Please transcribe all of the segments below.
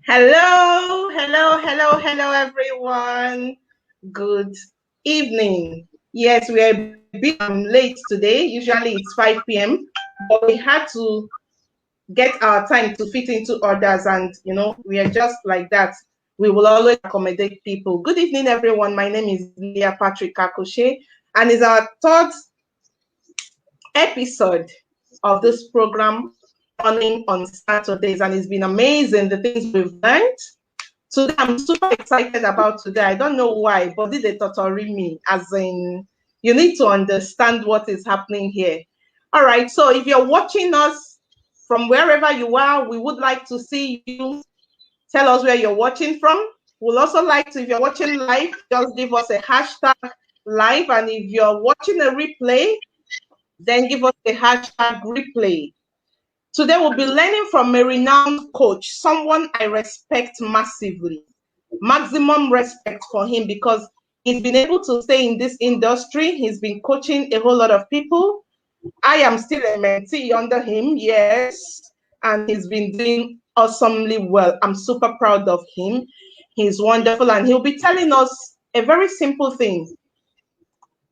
Hello, everyone. Good evening. Yes, we are a bit late today. Usually it's 5 p.m., but we had to get our time to fit into others, and we are just like that. We will always accommodate people. Good evening, everyone. My name is Leah Patrick Kakoshe, and it's our third episode of this program running on Saturdays, and it's been amazing the things we've learned. Today, I'm super excited about today. I don't know why, but did they tutorial me? As in, you need to understand what is happening here. All right, so if you're watching us from wherever you are, we would like to see you. Tell us where you're watching from. We'll also like to, if you're watching live, just give us a hashtag live. And if you're watching a replay, then give us a hashtag replay. Today we'll be learning from a renowned coach, someone I respect massively. Maximum respect for him because he's been able to stay in this industry. He's been coaching a whole lot of people. I am still a mentee under him, yes, and he's been doing awesomely well. I'm super proud of him. He's wonderful, and he'll be telling us a very simple thing: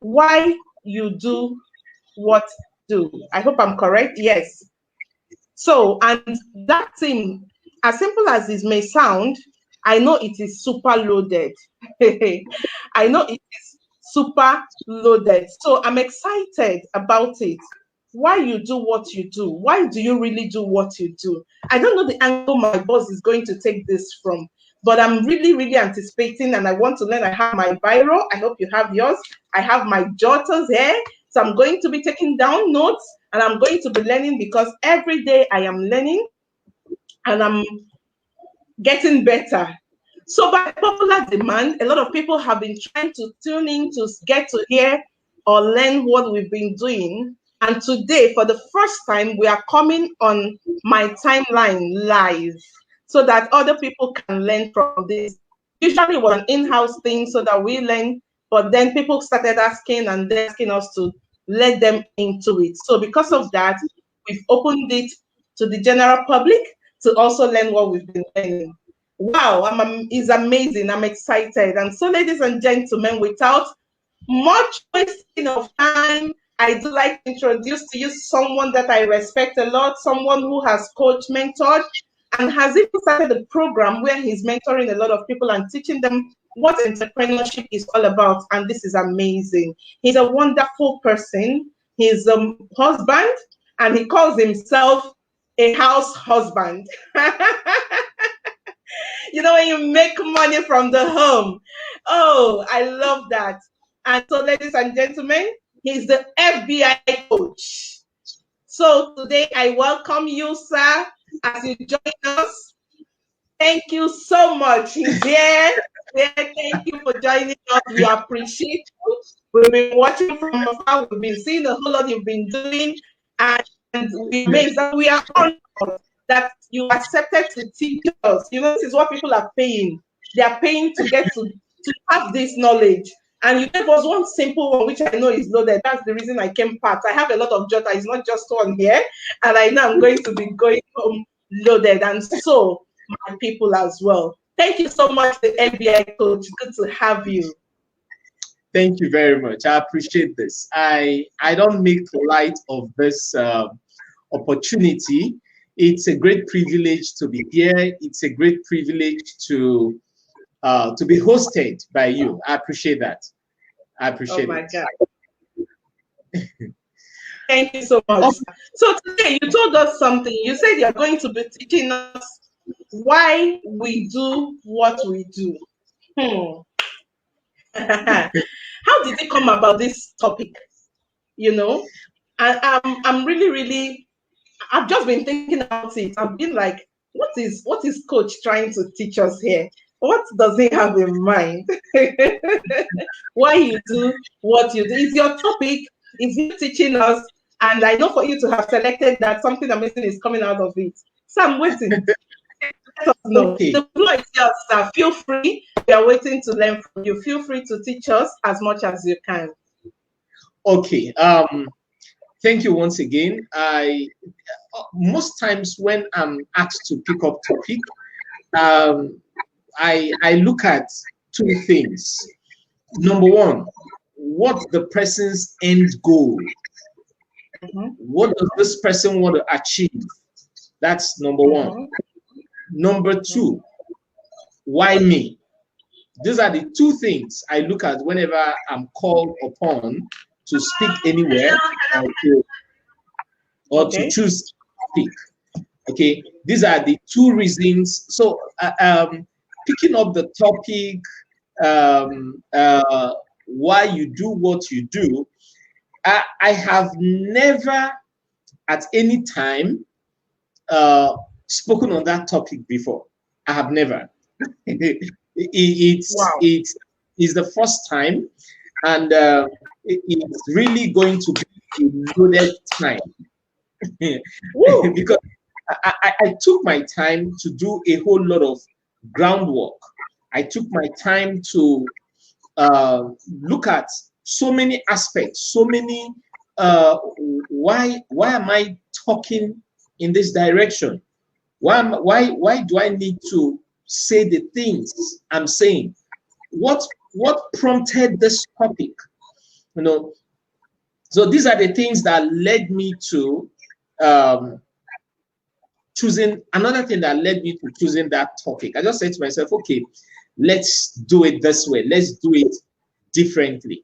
why you do what you do. I hope I'm correct. Yes. So, and that thing, as simple as it may sound, I know it is super loaded. I know it is super loaded. So I'm excited about it. Why you do what you do? Why do you really do what you do? I don't know the angle my boss is going to take this from, but I'm really, really anticipating and I want to learn. I have my biro. I hope you have yours. I have my jotters here. So I'm going to be taking down notes and I'm going to be learning because every day I am learning and I'm getting better. So by popular demand, a lot of people have been trying to tune in to get to hear or learn what we've been doing. And today, for the first time, we are coming on my timeline live so that other people can learn from this. Usually it was an in-house thing so that we learn, but then people started asking and asking us to let them into it. So because of that, we've opened it to the general public to also learn what we've been learning. Wow, it's amazing. I'm excited. And so, ladies and gentlemen, without much wasting of time, I do like to introduce to you someone that I respect a lot, someone who has coached, mentored, and has even started a program where he's mentoring a lot of people and teaching them what entrepreneurship is all about. And this is amazing. He's a wonderful person. He's a husband, and he calls himself a house husband. When you make money from the home. Oh, I love that. And so, ladies and gentlemen, he's the FBI coach. So today I welcome you, sir, as you join us. Thank you so much. He's here. Thank you for joining us. We appreciate you. We've been watching from afar. We've been seeing the whole lot you've been doing. And we are honored that you accepted to teach us. This is what people are paying. They are paying to get to have this knowledge. And you gave us one simple one, which I know is loaded. That's the reason I came part. I have a lot of jotter. It's not just one here. And I know I'm going to be going home loaded. And so my people as well. Thank you so much, the FBI coach. Good to have you. Thank you very much. I appreciate this. I don't make light of this opportunity. It's a great privilege to be here. It's a great privilege to be hosted by you. I appreciate that. I appreciate it. Oh my God. Thank you so much. So today you told us something. You said you're going to be teaching us why we do what we do. How did it come about this topic? And I'm really, I've just been thinking about it. I've been like, what is coach trying to teach us here? What does he have in mind? Why you do what you do? Is your topic, is he teaching us? And I know for you to have selected that, something amazing is coming out of it. So I'm waiting. Let us know. Okay. The floor is yours, sir. Feel free. We are waiting to learn from you. Feel free to teach us as much as you can. Okay. Thank you once again. Most times when I'm asked to pick up topic, I look at two things. Number one, what the person's end goal. What does this person want to achieve? That's number one. Number two, why me? These are the two things I look at whenever I'm called upon to speak anywhere or to choose to speak. Okay, these are the two reasons. So, picking up the topic, why you do what you do, I have never at any time spoken on that topic before. I have never. It's the first time, and it's really going to be a loaded time because I took my time to do a whole lot of groundwork. I took my time to look at so many aspects, so many. Why am I talking in this direction? Why do I need to say the things I'm saying? What prompted this topic? You know, so these are the things that led me to choosing. Another thing that led me to choosing that topic. I just said to myself, okay, let's do it this way. Let's do it differently.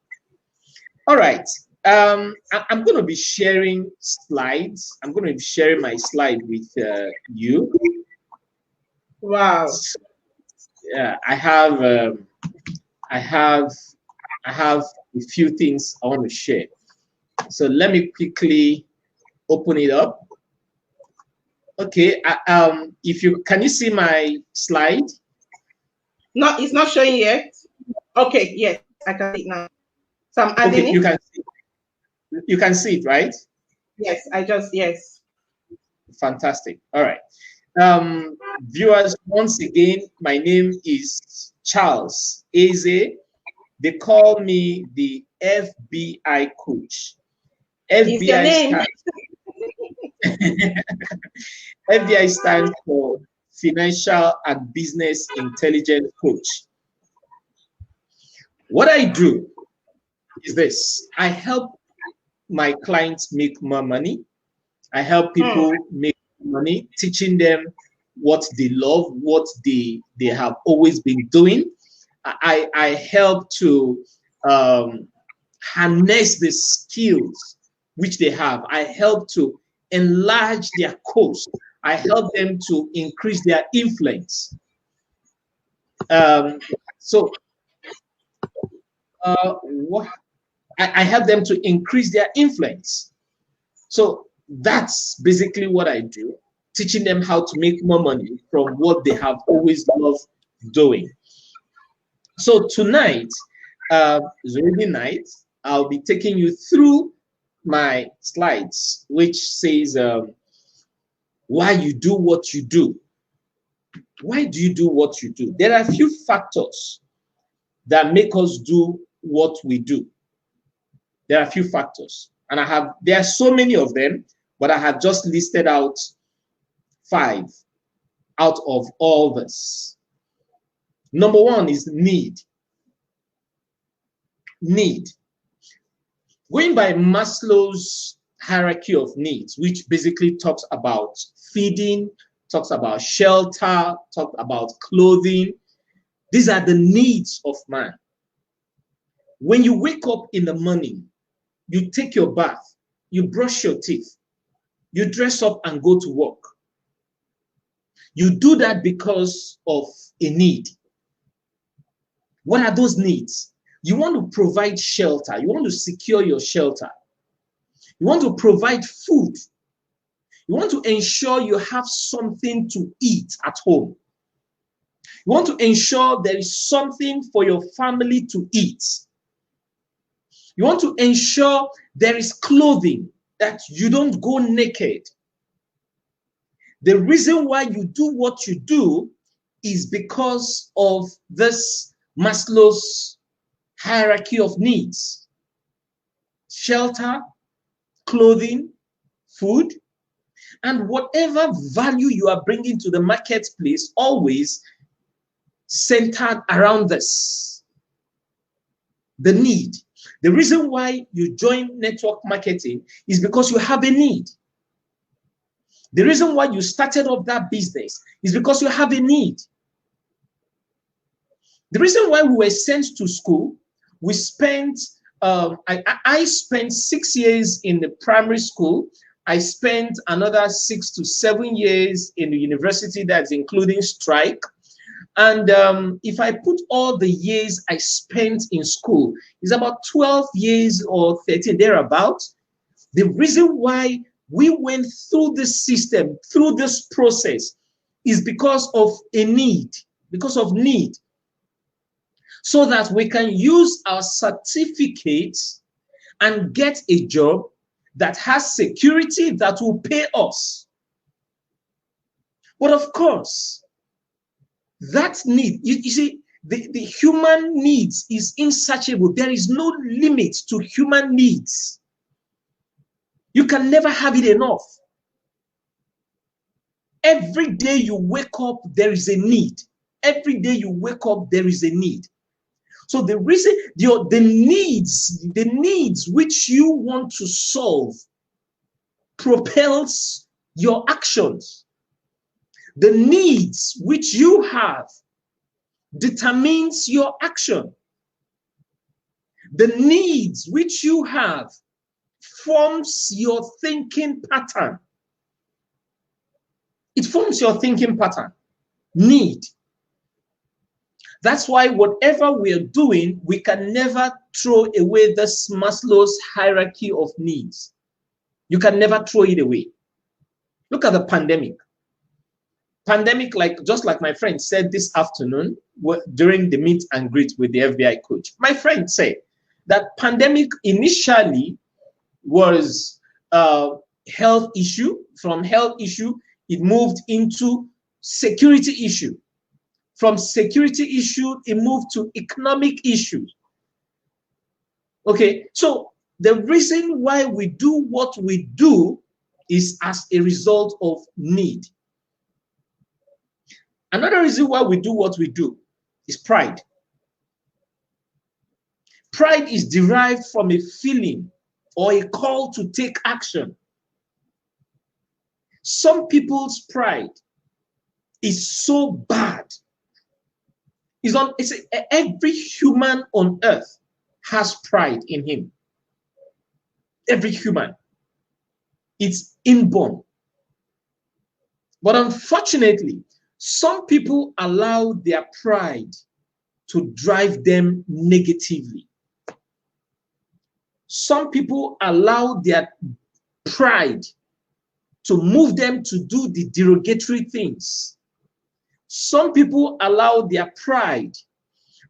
All right. I'm going to be sharing slides. I'm going to be sharing my slide with you. Wow. Yeah, I have a few things I want to share. So let me quickly open it up. Okay. If you can you see my slide? No, it's not showing yet. Okay. Yes, I can see it now. So I'm adding okay, it. You can see it, right? Yes, yes. Fantastic. All right. Viewers, once again, my name is Charles Eze. They call me the FBI coach. FBI FBI stands for Financial and Business Intelligence Coach. What I do is this: I help my clients make more money. I help people make money, teaching them what they love, what they have always been doing. I help to harness the skills which they have. I help to enlarge their course. I help them to increase their influence. I help them to increase their influence. So that's basically what I do, teaching them how to make more money from what they have always loved doing. So tonight, it's already night. I'll be taking you through my slides, which says why you do what you do. Why do you do what you do? There are a few factors that make us do what we do. There are a few factors, and there are so many of them, but I have just listed out 5 out of all this. Number 1 is need. Need. Going by Maslow's hierarchy of needs, which basically talks about feeding, talks about shelter, talks about clothing. These are the needs of man. When you wake up in the morning, you take your bath, you brush your teeth, you dress up and go to work. You do that because of a need. What are those needs? You want to provide shelter. You want to secure your shelter. You want to provide food. You want to ensure you have something to eat at home. You want to ensure there is something for your family to eat. You want to ensure there is clothing, that you don't go naked. The reason why you do what you do is because of this Maslow's hierarchy of needs: shelter, clothing, food. And whatever value you are bringing to the marketplace, always centered around this, the need. The reason why you join network marketing is because you have a need. The reason why you started up that business is because you have a need. The reason why we were sent to school, we spent, I spent 6 years in the primary school. I spent another 6 to 7 years in the university, that's including strike. And if I put all the years I spent in school, it's about 12 years or 13, thereabout. The reason why we went through this system, through this process, is because of a need, because of need. So that we can use our certificates and get a job that has security, that will pay us. But of course, that need, you see, the human needs is insatiable. There is no limit to human needs. You can never have it enough. Every day you wake up, there is a need. Every day you wake up, there is a need. So the reason, the needs which you want to solve propels your actions. The needs which you have determines your action. The needs which you have forms your thinking pattern. It forms your thinking pattern. Need. That's why whatever we are doing, we can never throw away this Maslow's hierarchy of needs. You can never throw it away. Look at the pandemic. Pandemic, just like my friend said this afternoon during the meet and greet with the FBI coach. My friend said that pandemic initially was a health issue. From health issue, it moved into security issue. From security issue, it moved to economic issues. Okay, so the reason why we do what we do is as a result of need. Another reason why we do what we do is pride. Pride is derived from a feeling or a call to take action. Some people's pride is so bad. Every human on earth has pride in him. Every human. It's inborn. But unfortunately, some people allow their pride to drive them negatively. Some people allow their pride to move them to do the derogatory things. Some people allow their pride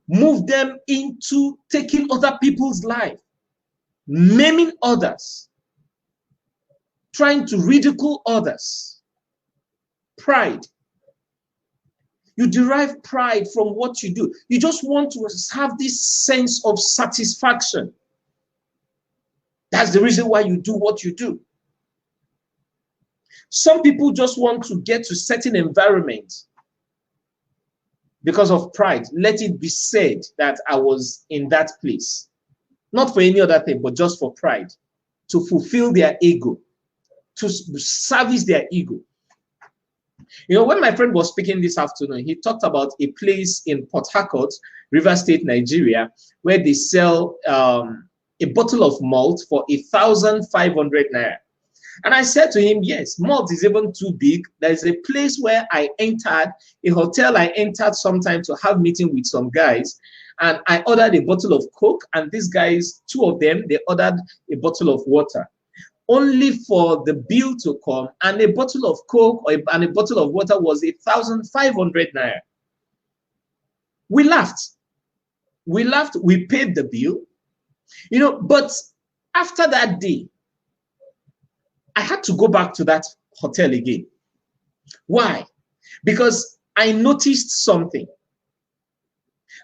move them into taking other people's life, maiming others, trying to ridicule others. Pride. You derive pride from what you do. You just want to have this sense of satisfaction. That's the reason why you do what you do. Some people just want to get to certain environments because of pride. Let it be said that I was in that place. Not for any other thing, but just for pride. To fulfill their ego. To service their ego. You know, when my friend was speaking this afternoon, he talked about a place in Port Harcourt, Rivers State, Nigeria, where they sell a bottle of malt for 1,500 naira. And I said to him, yes, malt is even too big. There's a place where I entered, a hotel I entered sometime to have meeting with some guys. And I ordered a bottle of Coke, and these guys, two of them, they ordered a bottle of water. Only for the bill to come, and a bottle of Coke and a bottle of water was 1,500 naira. We laughed. We laughed. We paid the bill. You know, but after that day, I had to go back to that hotel again. Why? Because I noticed something.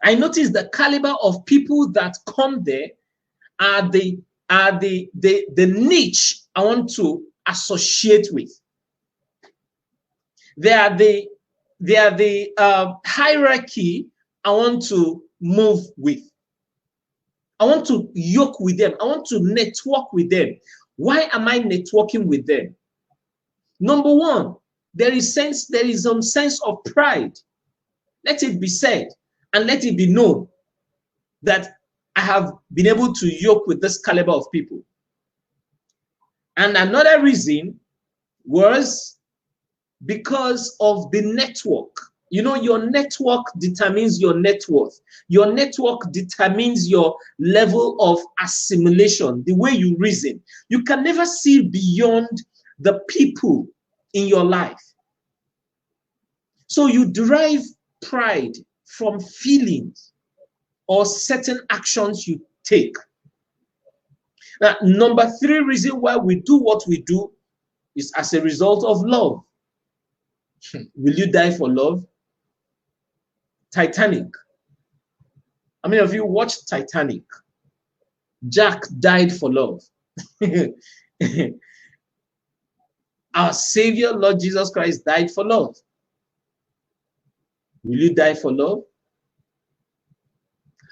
I noticed the caliber of people that come there are the niche I want to associate with. They are the hierarchy I want to move with. I want to yoke with them. I want to network with them. Why am I networking with them? Number one, there is some sense of pride. Let it be said and let it be known that I have been able to yoke with this caliber of people. And another reason was because of the network. You know, your network determines your net worth. Your network determines your level of assimilation, the way you reason. You can never see beyond the people in your life. So you derive pride from feelings or certain actions you take. Now, number three reason why we do what we do is as a result of love. Will you die for love? Titanic. How many of you watched Titanic? Jack died for love. Our Savior, Lord Jesus Christ, died for love. Will you die for love?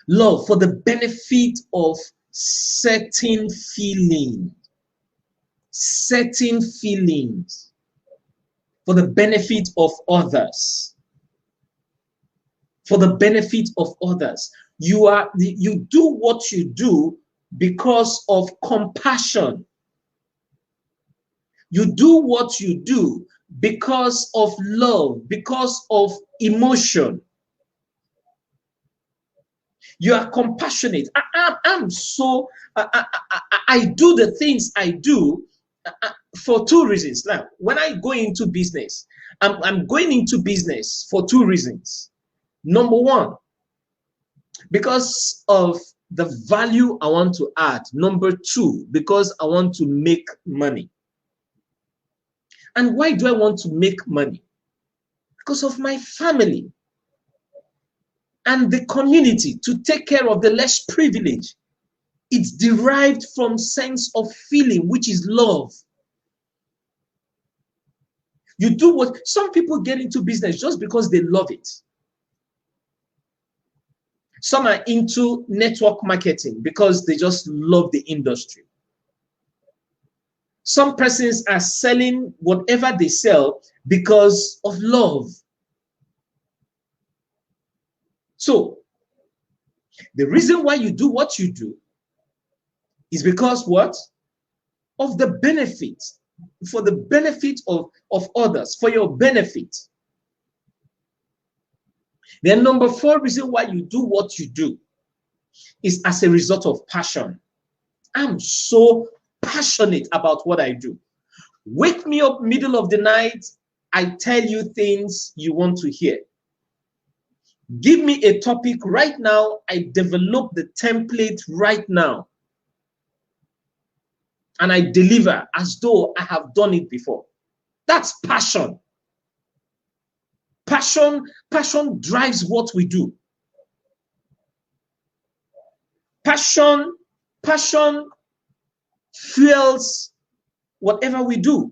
Love for the benefit of certain feelings. Certain feelings. For the benefit of others. For the benefit of others. You do what you do because of compassion. You do what you do because of love, because of emotion. You are compassionate. I do the things I do for two reasons. Now, when I go into business, I'm going into business for two reasons. Number one, because of the value I want to add. Number two, because I want to make money. And why do I want to make money? Because of my family and the community, to take care of the less privileged. It's derived from sense of feeling, which is love. You do what some people get into business just because they love it. Some are into network marketing because they just love the industry. Some persons are selling whatever they sell because of love. So, the reason why you do what you do is because what? Of the benefit, for the benefit of others, for your benefit. Then number four reason why you do what you do is as a result of passion. I'm so passionate about what I do. Wake me up middle of the night, I tell you things you want to hear. Give me a topic right now, I develop the template right now. And I deliver as though I have done it before. That's passion. Passion drives what we do. Passion fuels whatever we do.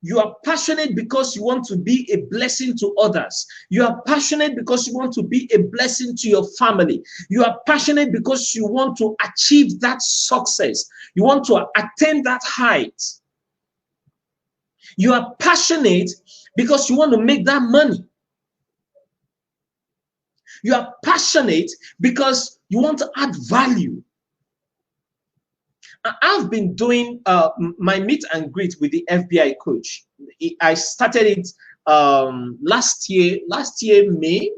You are passionate because you want to be a blessing to others. You are passionate because you want to be a blessing to your family. You are passionate because you want to achieve that success. You want to attain that height. You are passionate because you want to make that money. You are passionate because you want to add value. I've been doing my meet and greet with the FBI coach. I started it last year May.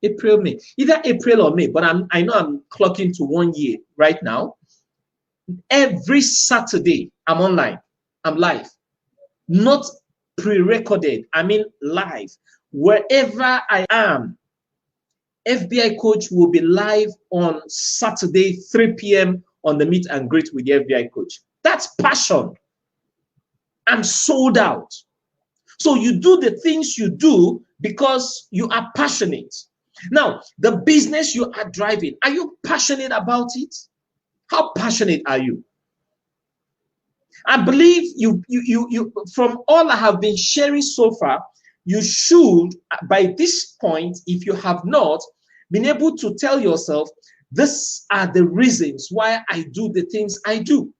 April, May, either April or May. But I know I'm clocking to 1 year right now. Every Saturday I'm online. I'm live, not pre-recorded. I mean live. Wherever I am, FBI coach will be live on Saturday, 3 p.m. on the meet and greet with the FBI coach. That's passion. I'm sold out. So you do the things you do because you are passionate. Now, the business you are driving, are you passionate about it? How passionate are you? I believe you from all I have been sharing so far, you should, by this point, if you have not, been able to tell yourself, these are the reasons why I do the things I do.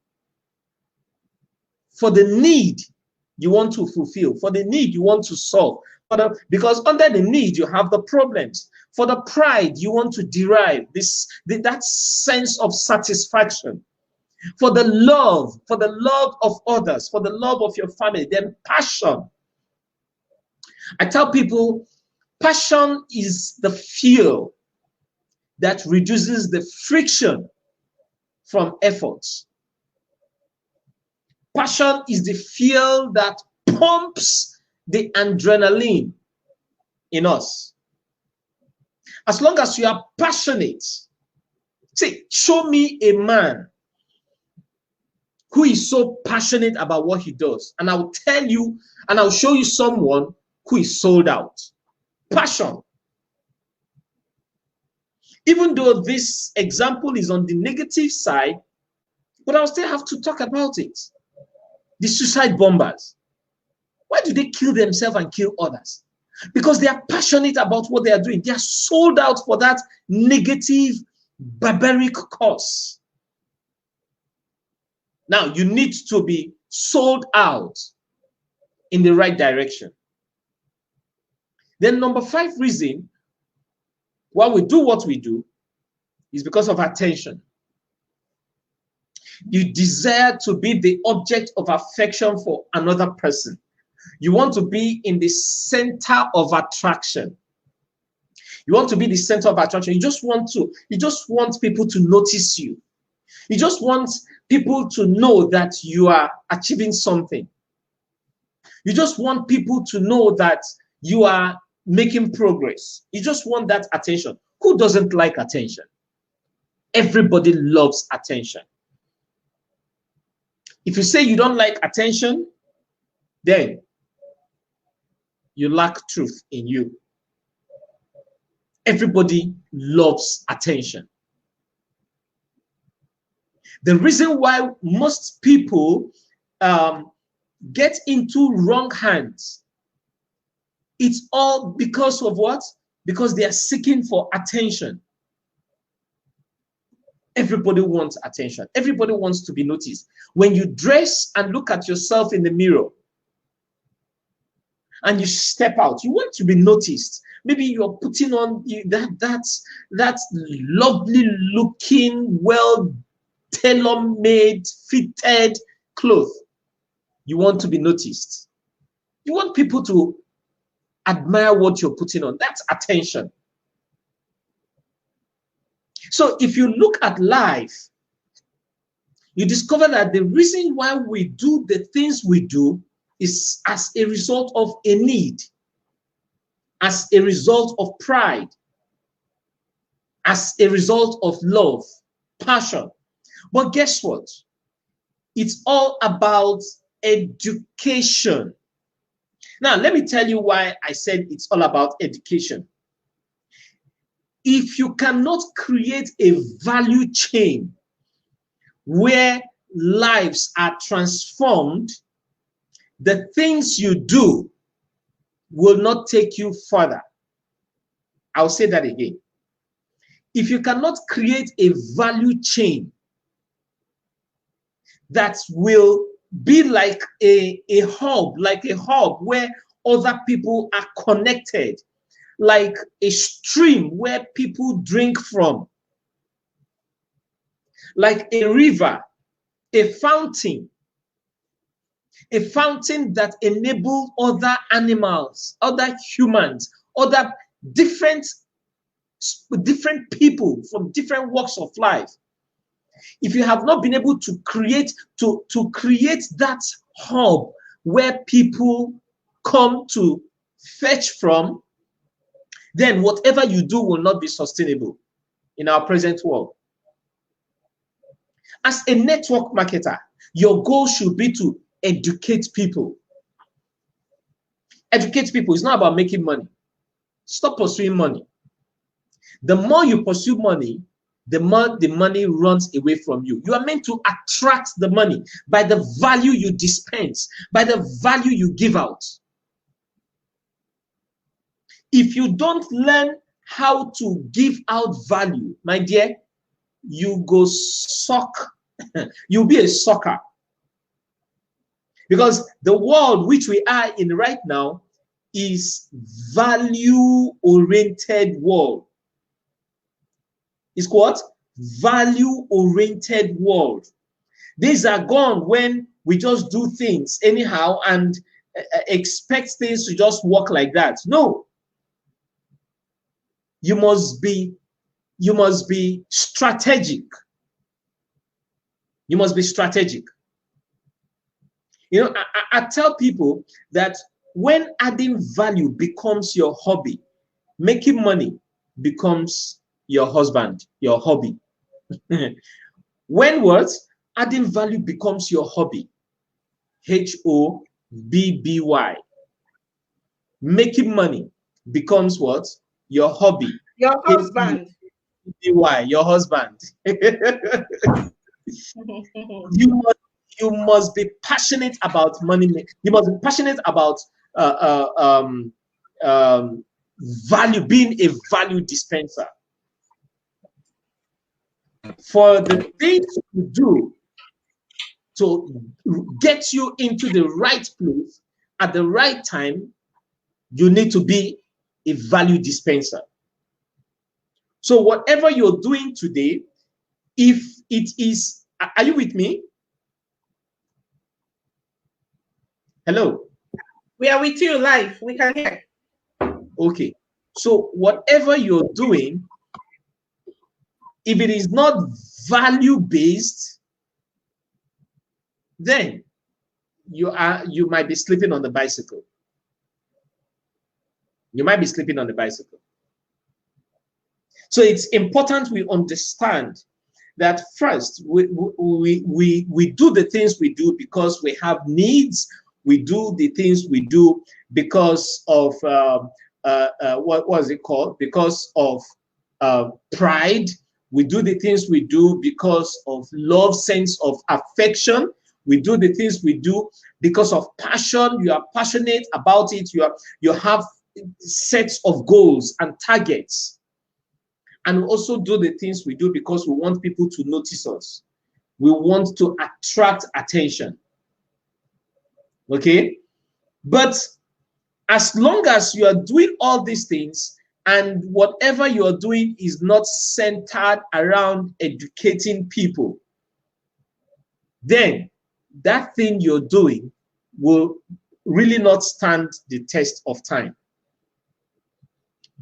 For the need you want to fulfill, for the need you want to solve, because under the need you have the problems. For the pride you want to derive that sense of satisfaction. For the love of others, for the love of your family, then passion. I tell people, passion is the fuel that reduces the friction from efforts. Passion is the fuel that pumps the adrenaline in us. As long as you are passionate, see, show me a man who is so passionate about what he does, and I'll tell you, and I'll show you someone who is sold out. Passion. Even though this example is on the negative side, but I'll still have to talk about it. The suicide bombers. Why do they kill themselves and kill others? Because they are passionate about what they are doing. They are sold out for that negative, barbaric cause. Now, you need to be sold out in the right direction. Then number 5 reason why we do what we do is because of attention. You desire to be the object of affection for another person. You want to be in the center of attraction. You want to be the center of attraction. You just want people to notice you. You just want people to know that you are achieving something. You just want people to know that you are making progress. You just want that attention. Who doesn't like attention? Everybody loves attention. If you say you don't like attention, then you lack truth in you. Everybody loves attention. The reason why most people get into wrong hands, it's all because of what? Because they are seeking for attention. Everybody wants attention. Everybody wants to be noticed. When you dress and look at yourself in the mirror and you step out, you want to be noticed. Maybe you're putting on that lovely looking, well tailor-made, fitted clothes. You want to be noticed. You want people to admire what you're putting on. That's attention. So if you look at life, you discover that the reason why we do the things we do is as a result of a need, as a result of pride, as a result of love, passion. But guess what? It's all about education. Now, let me tell you why I said it's all about education. If you cannot create a value chain where lives are transformed, the things you do will not take you further. I'll say that again. If you cannot create a value chain that will be like a hub where other people are connected, like a stream where people drink from, like a river, a fountain that enables other animals, other humans, other different people from different walks of life. If you have not been able to create that hub where people come to fetch from, then whatever you do will not be sustainable in our present world. As a network marketer, your goal should be to educate people. Educate people is not about making money. Stop pursuing money. The more you pursue money, the more the money runs away from you. You are meant to attract the money by the value you dispense, by the value you give out. If you don't learn how to give out value, my dear, you go suck. You'll be a sucker. Because the world which we are in right now is value-oriented world. It's what? Value-oriented world. These are gone when we just do things anyhow and expect things to just work like that. No. You must be strategic. You must be strategic. You know, I tell people that when adding value becomes your hobby, making money becomes your husband, your hobby. When what? Adding value becomes your hobby. HOBBY. Making money becomes what? Your hobby. Your husband. HOBBY, your husband. You must be passionate about money. You must be passionate about value, being a value dispenser. For the things you do to get you into the right place at the right time, you need to be a value dispenser. So whatever you're doing today, if it is, are you with me? Hello? We are with you live. We can hear. Okay. So whatever you're doing, if it is not value-based, then you might be sleeping on the bicycle. You might be sleeping on the bicycle. So it's important we understand that first we do the things we do because we have needs. We do the things we do because of what was it called? Because of pride. We do the things we do because of love, sense of affection. We do the things we do because of passion. You are passionate about it. You have sets of goals and targets. And we also do the things we do because we want people to notice us. We want to attract attention. Okay? But as long as you are doing all these things and whatever you are doing is not centered around educating people, then that thing you're doing will really not stand the test of time.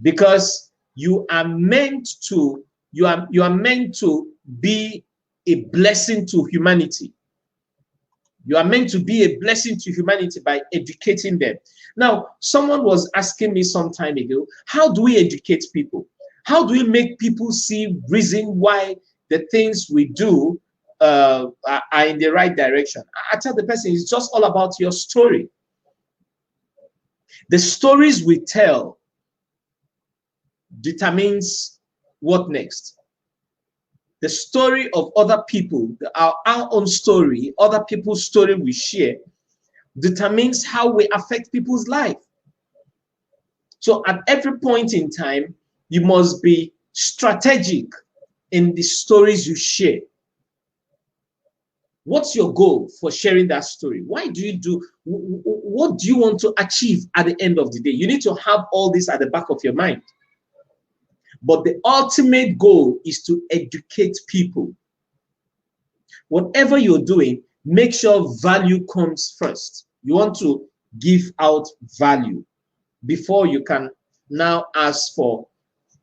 Because you are meant to be a blessing to humanity. You are meant to be a blessing to humanity by educating them. Now, someone was asking me some time ago, how do we educate people? How do we make people see reason why the things we do are in the right direction? I tell the person, it's just all about your story. The stories we tell determines what next. The story of other people, our own story, other people's story we share, determines how we affect people's life. So at every point in time, you must be strategic in the stories you share. What's your goal for sharing that story? Why do you do, what do you want to achieve at the end of the day? You need to have all this at the back of your mind. But the ultimate goal is to educate people. Whatever you're doing, make sure value comes first. You want to give out value before you can now ask for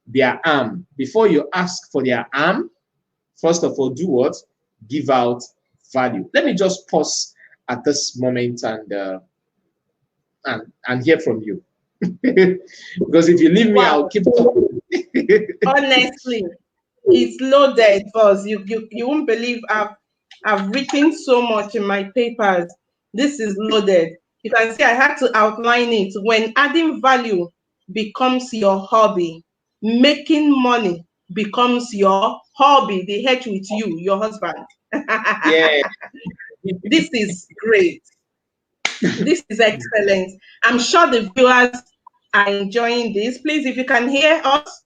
their arm. Before you ask for their arm, first of all, do what? Give out value. Let me just pause at this moment and hear from you. Because if you leave me, I'll keep talking. Honestly, it's loaded, boss. You won't believe I've written so much in my papers. This is loaded. You can see I had to outline it. When adding value becomes your hobby, making money becomes your hobby, the H with you, your husband. Yeah. This is great. This is excellent. I'm sure the viewers are enjoying this. Please, if you can hear us,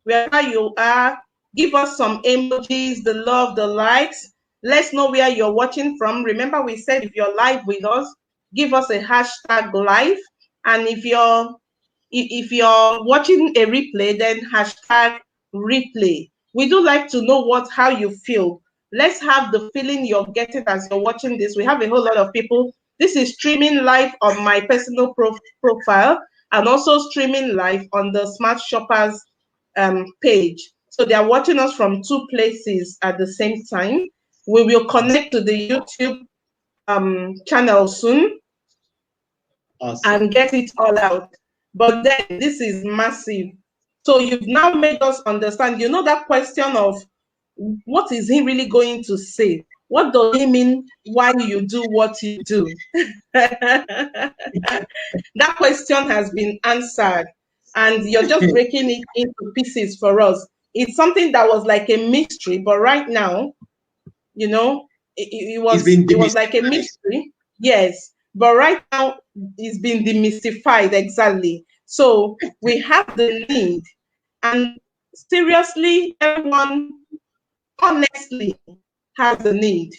wherever you are, give us some emojis, the love, the likes. Let's know where you're watching from. Remember, we said if you're live with us, give us a hashtag live. And if you're watching a replay, then hashtag replay. We do like to know how you feel. Let's have the feeling you're getting as you're watching this. We have a whole lot of people. This is streaming live on my personal profile and also streaming live on the Smart Shoppers page. So they are watching us from 2 places at the same time. We will connect to the YouTube channel soon. Awesome. And get it all out. But then this is massive. So you've now made us understand, that question of what is he really going to say? What does he mean why you do what you do? That question has been answered, and you're just breaking it into pieces for us. It's something that was like a mystery, but right now, it was like a mystery. Yes. But right now, it's been demystified, exactly. So we have the need. And seriously, everyone, honestly, has the need.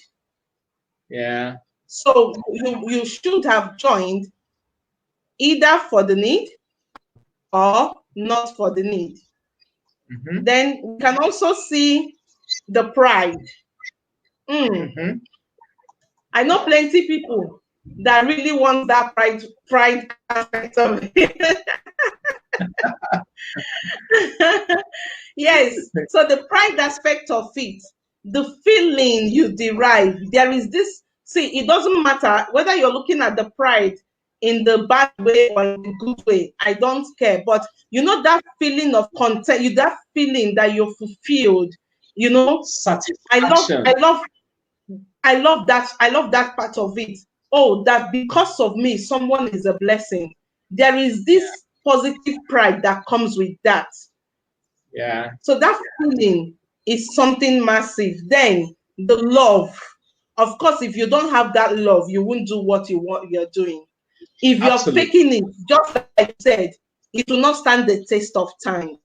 Yeah. So you should have joined either for the need or not for the need. Mm-hmm. Then we can also see the pride. Mm-hmm. I know plenty people that really want that pride aspect of it. Yes. So the pride aspect of it, the feeling you derive, there is this, it doesn't matter whether you're looking at the pride in the bad way or in the good way. I don't care. But that feeling of content, that feeling that you're fulfilled, satisfaction. I love that part of it. Oh, that because of me, someone is a blessing. There is this positive pride that comes with that. Yeah. So that feeling is something massive. Then the love. Of course, if you don't have that love, you won't do what you're doing. If you're faking it, just like I said, it will not stand the test of time.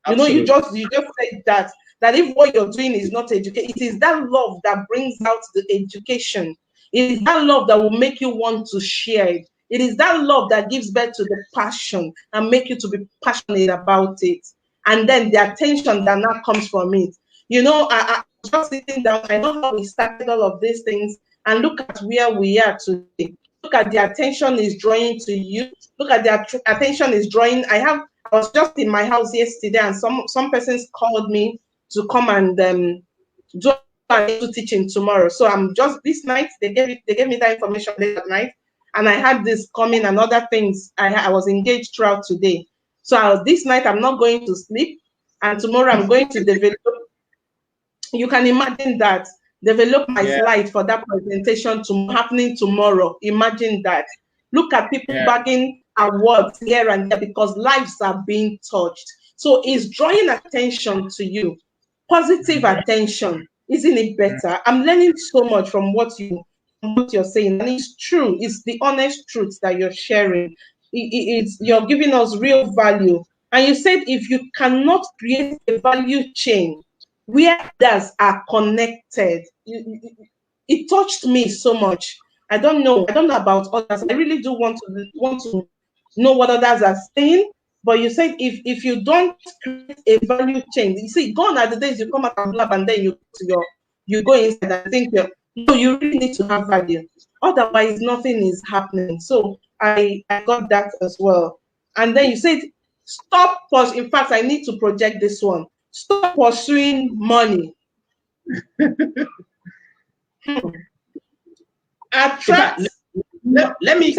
You just said that if what you're doing is not education, it is that love that brings out the education. It is that love that will make you want to share it. It is that love that gives birth to the passion and make you to be passionate about it. And then the attention that now comes from it. I was just sitting down. I know how we started all of these things, and look at where we are today. Look at the attention is drawing to you. Look at the attention is drawing. I was just in my house yesterday, and some persons called me to come and do teaching tomorrow. So I'm just this night. They gave me that information late at night, and I had this coming and other things. I was engaged throughout today. So this night I'm not going to sleep, and tomorrow I'm going to develop. You can imagine that. Develop my slide for that presentation happening tomorrow. Imagine that. Look at people bagging awards here and there because lives are being touched. So it's drawing attention to you. Positive attention. Isn't it better? I'm learning so much from what you're saying. And it's true. It's the honest truth that you're sharing. You're giving us real value. And you said if you cannot create a value chain where others are connected, it touched me so much. I don't know about others. I really do want to know what others are saying. But you said if you don't create a value chain, you see, gone are the days you come out and blab and then you go inside and think you really need to have value. Otherwise, nothing is happening. So I got that as well. And then you said, stop. In fact, I need to project this one. Stop pursuing money. Attract. Let me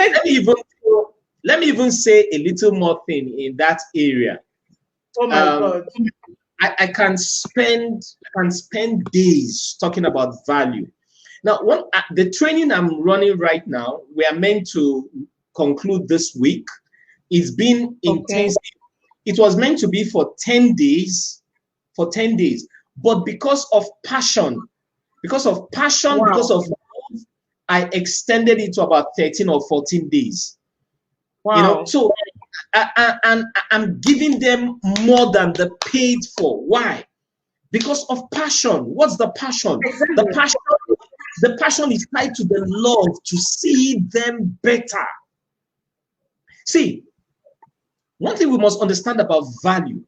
even say a little more thing in that area. Oh my God. I can spend days talking about value. Now, the training I'm running right now, we are meant to conclude this week. It's been intensive. It was meant to be for 10 days, for 10 days. But because of passion, Wow. because of love, I extended it to about 13 or 14 days. You know, Wow. so I'm giving them more than the paid for. Why? Because of passion. What's the passion? Exactly. The passion is tied to the love to see them better. See, one thing we must understand about value,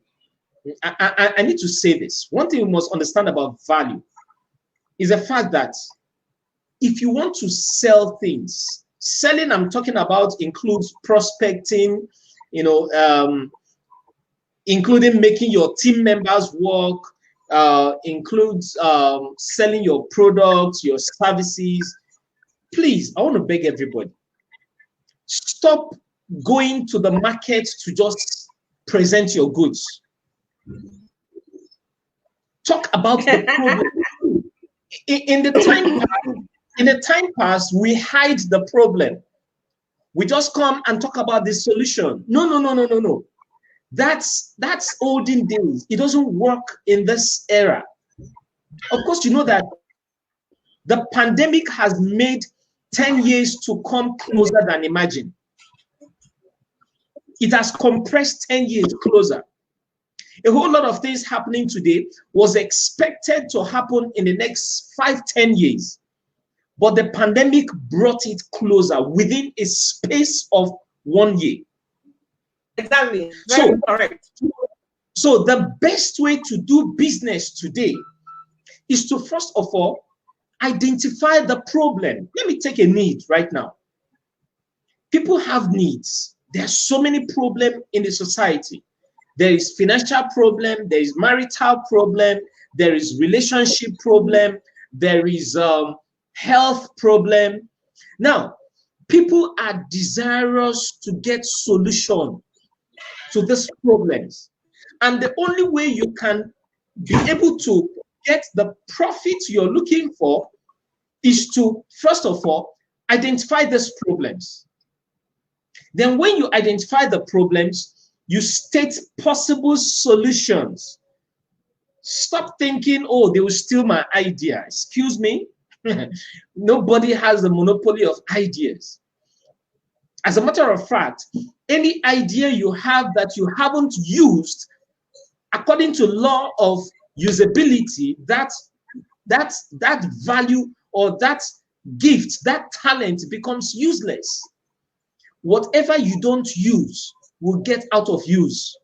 I need to say this. One thing we must understand about value is the fact that if you want to sell things, selling I'm talking about includes prospecting, you know, including making your team members work, includes selling your products, your services. Please, I want to beg everybody, stop going to the market to just present your goods. Talk about the problem. In the time past, we hide the problem. We just come and talk about the solution. No. That's olden days. It doesn't work in this era. Of course, you know that the pandemic has made 10 years to come closer than imagined. It has compressed 10 years closer. A whole lot of things happening today was expected to happen in the next 5-10 years. But the pandemic brought it closer within a space of 1 year. Exactly. Very correct. So the best way to do business today is to, first of all, identify the problem. Let me take a need right now. People have needs. There are so many problems in the society. There is financial problem, there is marital problem, there is relationship problem, there is health problem. Now, people are desirous to get solution to these problems. And the only way you can be able to get the profit you're looking for is to, first of all, identify these problems. Then when you identify the problems, you state possible solutions. Stop thinking, oh, they will steal my idea. Excuse me. Nobody has the monopoly of ideas. As a matter of fact, any idea you have that you haven't used, according to law of usability, that value or that gift, that talent becomes useless. Whatever you don't use will get out of use.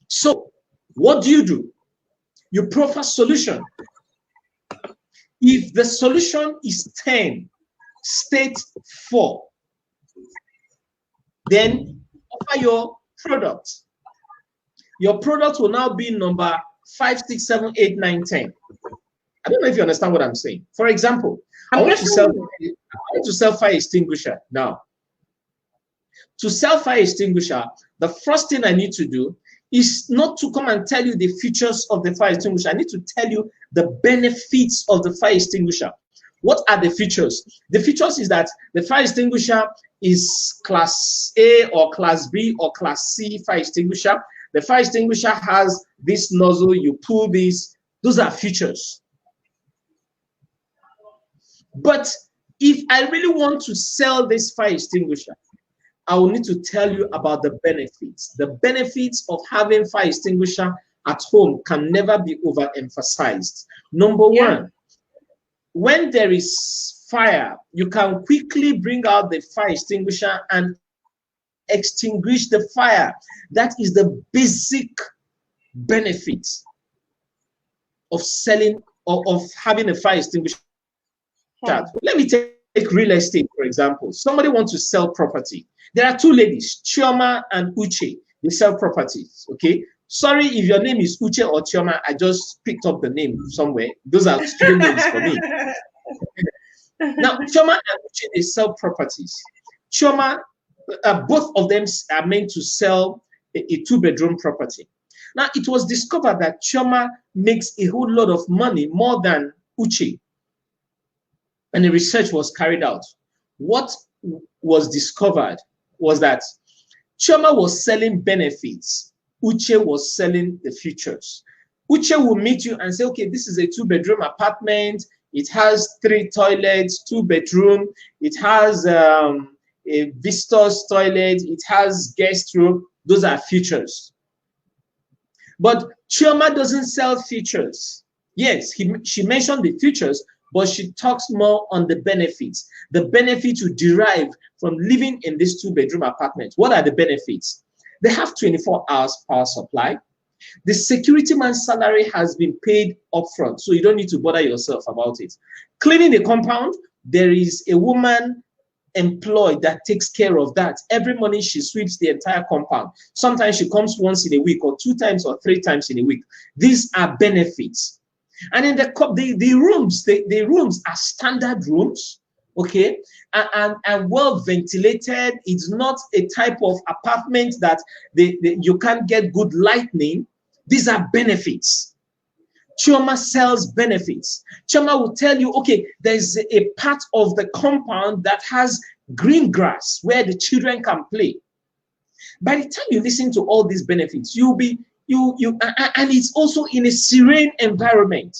So what do? You proffer solution. If the solution is 10, state 4. Then offer your product. Your product will now be number 5, 6, 7, 8, 9, 10. I don't know if you understand what I'm saying. For example, I want to sell fire extinguisher now. To sell fire extinguisher, the first thing I need to do is not to come and tell you the features of the fire extinguisher. I need to tell you the benefits of the fire extinguisher. What are the features? The features is that the fire extinguisher is class A or class B or class C fire extinguisher. The fire extinguisher has this nozzle, you pull this. Those are features. But if I really want to sell this fire extinguisher, I will need to tell you about the benefits. The benefits of having fire extinguisher at home can never be overemphasized. Number one, when there is fire, you can quickly bring out the fire extinguisher and extinguish the fire. That is the basic benefit of selling or of having a fire extinguisher. Let me take real estate, for example. Somebody wants to sell property. There are two ladies, Chioma and Uche. They sell properties, okay? Sorry if your name is Uche or Chioma. I just picked up the name somewhere. Those are student names for me. Now, Chioma and Uche, they sell properties. Chioma, both of them are meant to sell a 2-bedroom property. Now, it was discovered that Chioma makes a whole lot of money, more than Uche. And the research was carried out. What was discovered was that Chioma was selling benefits Uche was selling the features. Uche will meet you and say, okay, this is a 2-bedroom apartment. It has 3 toilets, 2-bedroom. It has a visitor's toilet. It has guest room. Those are features. But Chioma doesn't sell features. Yes, she mentioned the features, but she talks more on the benefits you derive from living in this 2-bedroom apartment. What are the benefits? They have 24 hours power supply. The security man's salary has been paid upfront, so you don't need to bother yourself about it. Cleaning the compound, there is a woman employed that takes care of that. Every morning she sweeps the entire compound. Sometimes she comes once in a week, or 2 times or 3 times in a week. These are benefits. And in the rooms are standard rooms, okay, and well ventilated. It's not a type of apartment that you can't get good lighting. These are benefits. Chioma sells benefits. Chioma will tell you, okay, there's a part of the compound that has green grass where the children can play. By the time you listen to all these benefits, and it's also in a serene environment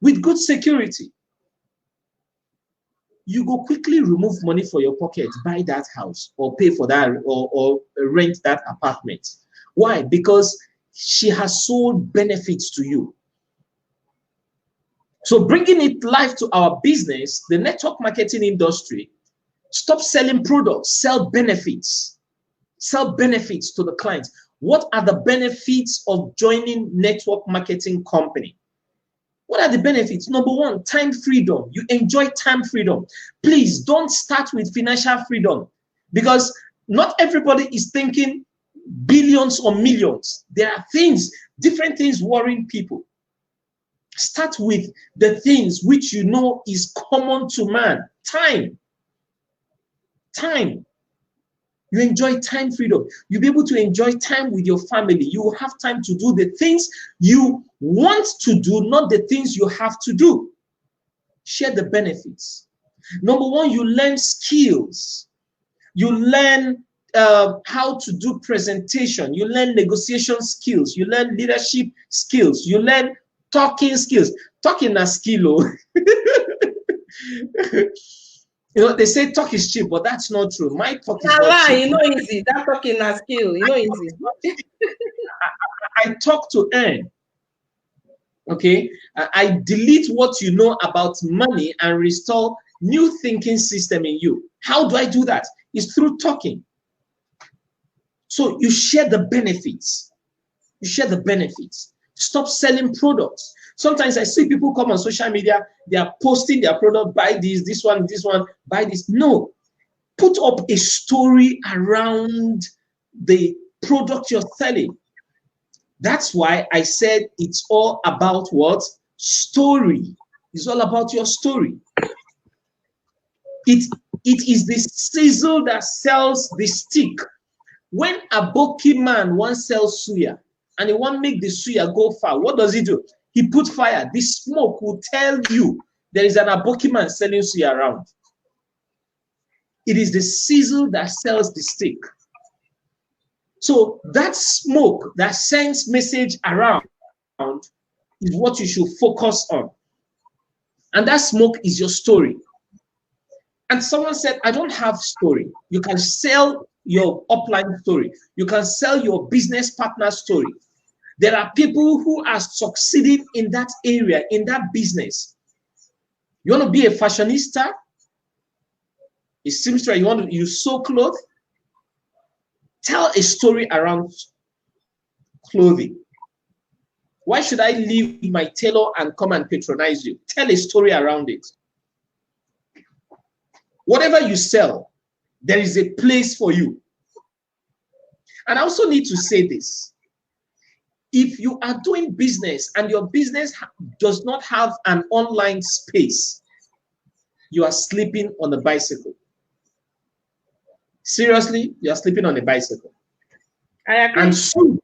with good security. You go quickly remove money for your pocket, buy that house, or pay for that, or rent that apartment. Why? Because she has sold benefits to you. So bringing it live to our business, the network marketing industry, stop selling products, sell benefits. Sell benefits to the clients. What are the benefits of joining network marketing company? What are the benefits? Number one, time freedom. You enjoy time freedom. Please don't start with financial freedom, because not everybody is thinking billions or millions. There are different things worrying people. Start with the things which you know is common to man. Time. You enjoy time freedom. You'll be able to enjoy time with your family. You will have time to do the things you want to do, not the things you have to do. Share the benefits. Number one, you learn skills. You learn how to do presentation. You learn negotiation skills. You learn leadership skills. You learn talking skills. Talking a skill. You know, they say talk is cheap, but that's not true. My talk is not cheap. You know, easy. That talking a skill. You know, easy. I talk to earn. Okay, I delete what you know about money and restore new thinking system in you. How do I do that? It's through talking. So you share the benefits. You share the benefits. Stop selling products. Sometimes I see people come on social media, they are posting their product, buy this one, buy this. No, put up a story around the product you're selling. That's why I said it's all about what? Story. It's all about your story. It is the sizzle that sells the stick. When a Boki man wants to sell suya and he wants to make the suya go far, what does he do? He put fire. The smoke will tell you there is an Aboki man selling suya around. It is the sizzle that sells the stick. So that smoke that sends message around is what you should focus on. And that smoke is your story. And someone said, I don't have story. You can sell your upline story. You can sell your business partner story. There are people who are succeeding in that area, in that business. You want to be a fashionista? It seems like you sew clothes. Tell a story around clothing. Why should I leave my tailor and come and patronize you? Tell a story around it. Whatever you sell, there is a place for you. And I also need to say this. If you are doing business and your business does not have an online space, you are sleeping on a bicycle. Seriously, you are sleeping on a bicycle. I agree. And soon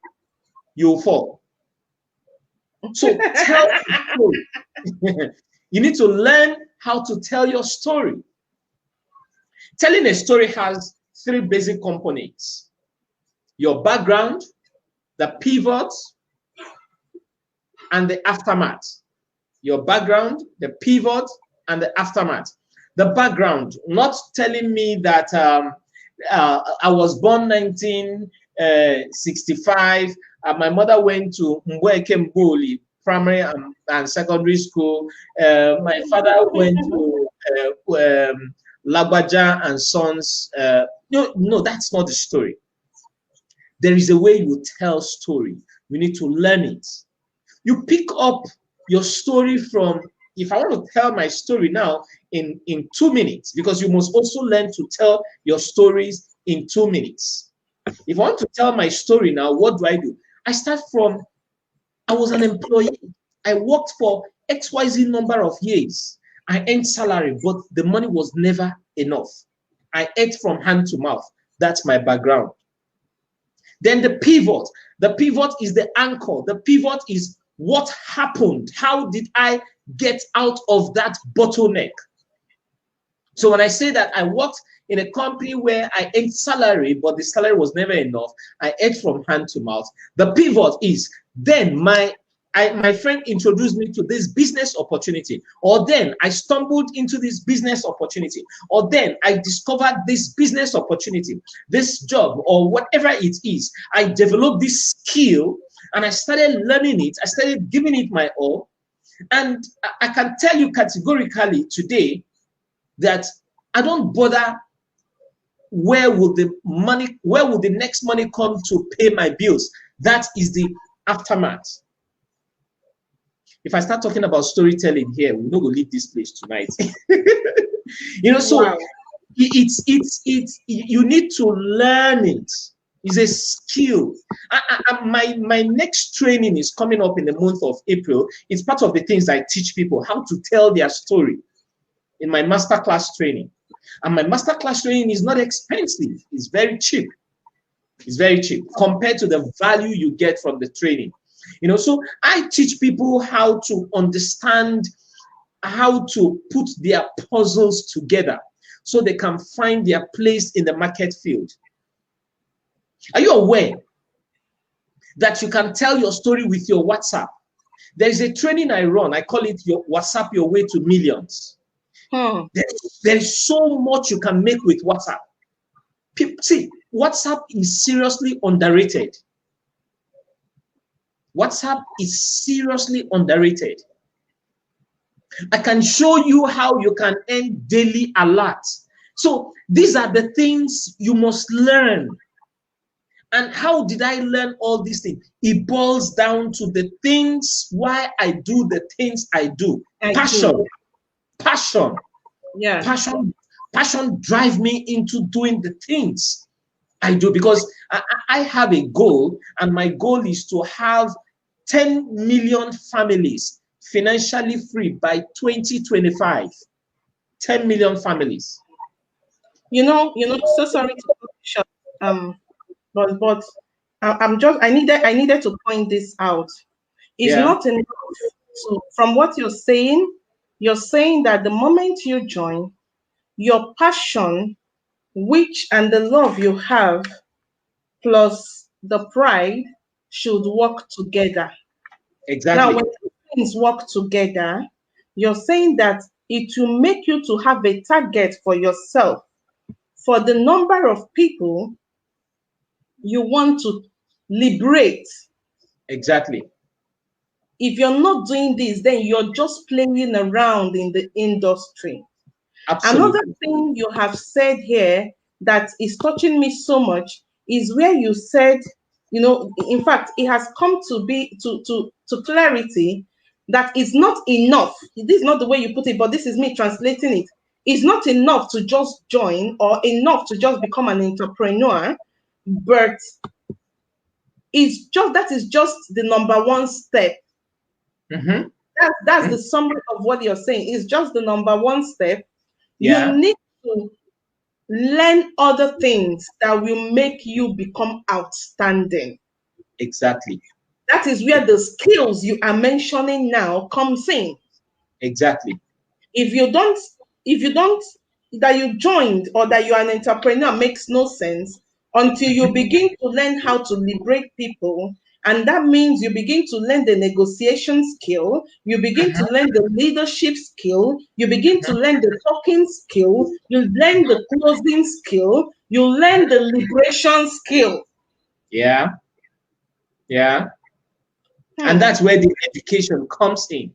you'll fall. So tell a story. You need to learn how to tell your story. Telling a story has 3 basic components: your background, the pivot, and the aftermath. Your background, the pivot, and the aftermath. The background, not telling me that I was born 1965. My mother went to Mbweke Mboli primary and secondary school. My father went to Lagbaja and Sons. No, that's not the story. There is a way you tell story. You need to learn it. You pick up your story from, if I want to tell my story now in 2 minutes, because you must also learn to tell your stories in 2 minutes. If I want to tell my story now, what do? I start from, I was an employee. I worked for XYZ number of years. I earned salary, but the money was never enough. I ate from hand to mouth. That's my background. Then the pivot. The pivot is the anchor. The pivot is what happened. How did I get out of that bottleneck? So when I say that I worked in a company where I earned salary, but the salary was never enough, I ate from hand to mouth. The pivot is then my friend introduced me to this business opportunity, or then I stumbled into this business opportunity, or then I discovered this business opportunity, this job, or whatever it is. I developed this skill and I started learning it. I started giving it my all. And I can tell you categorically today that I don't bother where will the next money come to pay my bills. That is the aftermath. If I start talking about storytelling here, we're not going to leave this place tonight. So wow. it's you need to learn it. It's a skill. My next training is coming up in the month of April. It's part of the things I teach people, how to tell their story in my masterclass training. And my masterclass training is not expensive. It's very cheap. It's very cheap compared to the value you get from the training. So I teach people how to understand how to put their puzzles together so they can find their place in the market field. Are you aware that you can tell your story with your WhatsApp? There is a training I run. I call it your WhatsApp Your Way to Millions. There is so much you can make with WhatsApp. See, WhatsApp is seriously underrated. WhatsApp is seriously underrated. I can show you how you can earn daily alerts. So these are the things you must learn. And how did I learn all these things? It boils down to the things why I do the things I do. Passion. Yeah. Passion drive me into doing the things I do, because I have a goal, and my goal is to have 10 million families financially free by 2025. 10 million families. So sorry to cut short. But I needed to point this out. It's not enough. So from what you're saying that the moment you join, your passion, and the love you have, plus the pride, should work together. Exactly. Now, when things work together, you're saying that it will make you to have a target for yourself, for the number of people you want to liberate. Exactly. If you're not doing this, then you're just playing around in the industry. Absolutely. Another thing you have said here that is touching me so much is where you said, in fact, it has come to be to clarity that it's not enough. This is not the way you put it, but this is me translating it. It's not enough to just join or enough to just become an entrepreneur, but that is just the number one step. Mm-hmm. That's the summary of what you're saying. It's just the number one step. Yeah. You need to learn other things that will make you become outstanding. Exactly. That is where the skills you are mentioning now comes in. Exactly. If you don't, that you joined or that you're an entrepreneur makes no sense until you begin to learn how to liberate people And that means you begin to learn the negotiation skill, you begin to learn the leadership skill, you begin to learn the talking skill, you learn the closing skill, you learn the liberation skill. Yeah. Yeah. And that's where the education comes in.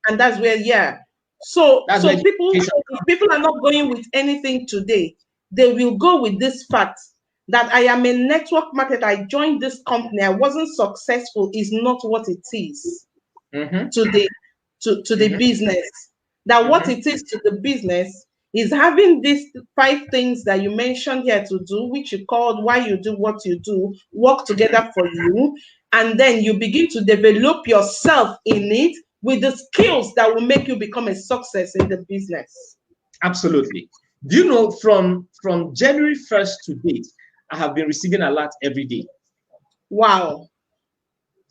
And that's where, yeah. So people, if people are not going with anything today, they will go with this fact that I am a network marketer. I joined this company. I wasn't successful is not what it is to the business. That what it is to the business is having these 5 things that you mentioned here to do, which you called why you do what you do, work together for you. And then you begin to develop yourself in it with the skills that will make you become a success in the business. Absolutely. Do you know from January 1st to date, I have been receiving alerts every day. Wow.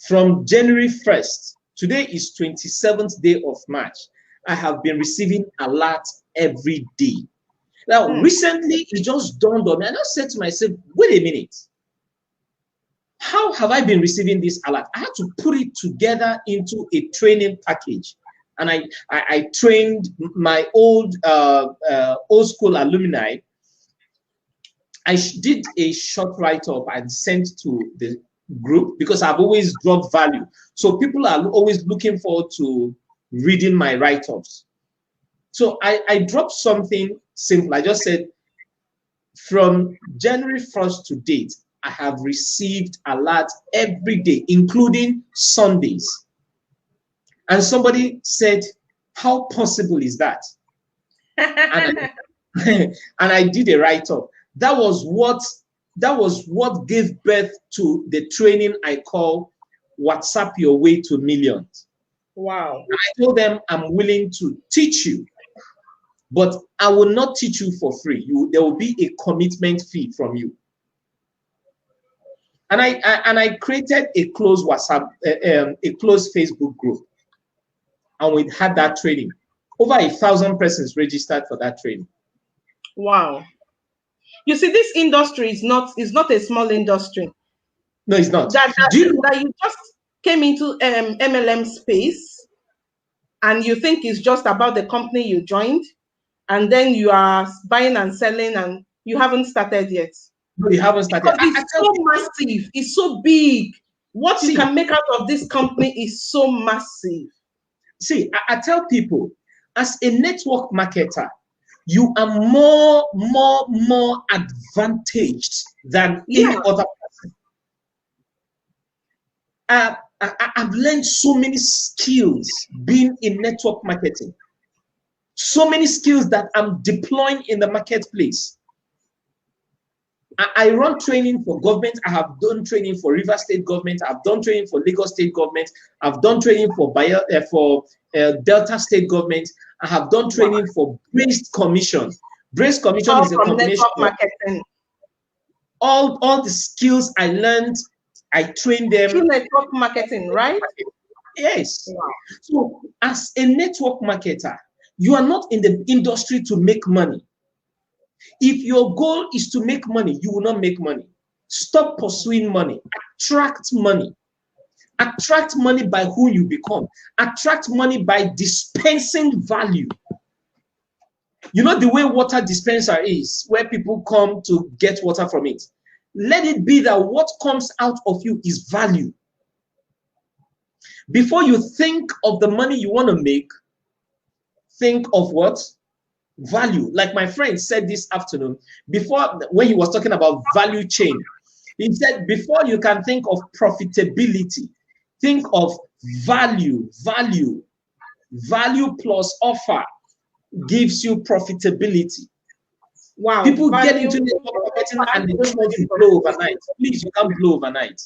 From January 1st, today is 27th day of March, I have been receiving alerts every day. Now, recently, it just dawned on me, and I said to myself, wait a minute. How have I been receiving this alert? I had to put it together into a training package. And I trained my old school alumni. I did a short write-up and sent to the group because I've always dropped value. So people are always looking forward to reading my write-ups. So I dropped something simple. I just said, from January 1st to date, I have received alerts every day, including Sundays. And somebody said, how possible is that? And I did a write-up. That was what gave birth to the training I call WhatsApp Your Way to Millions. Wow. And I told them I'm willing to teach you, but I will not teach you for free. There will be a commitment fee from you. And I created a closed WhatsApp, a closed Facebook group, and we had that training. Over 1,000 persons registered for that training. Wow. You see, this industry is not a small industry. No, it's not. That you just came into MLM space, and you think it's just about the company you joined, and then you are buying and selling, and you haven't started yet. No, you haven't started. It's so massive. It's so big. What you can make out of this company is so massive. See, I tell people, as a network marketer, you are more advantaged than any other person. I've learned so many skills being in network marketing. So many skills that I'm deploying in the marketplace. I run training for government. I have done training for River State government. I've done training for Lagos State government. I've done training for Delta State government. I have done training for Brace Commission. Brace Commission is a combination of marketing. All the skills I learned, I trained them. Through network marketing, right? Yes. Wow. So as a network marketer, you are not in the industry to make money. If your goal is to make money, you will not make money. Stop pursuing money. Attract money. Attract money by who you become. Attract money by dispensing value. You know the way water dispenser is, where people come to get water from it. Let it be that what comes out of you is value. Before you think of the money you want to make, think of what? Value. Like my friend said this afternoon, when he was talking about value chain, he said, before you can think of profitability, think of value. Value plus offer gives you profitability. Wow. People get into network marketing and they just want to blow overnight. Please, you can't blow overnight.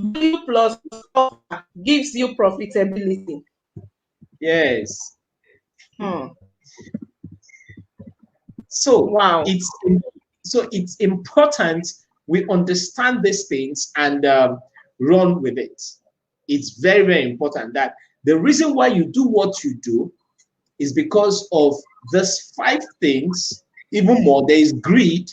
Value plus offer gives you profitability. Yes. So wow, it's important we understand these things and run with it. It's very, very important that the reason why you do what you do is because of these 5 things. Even more, there is greed,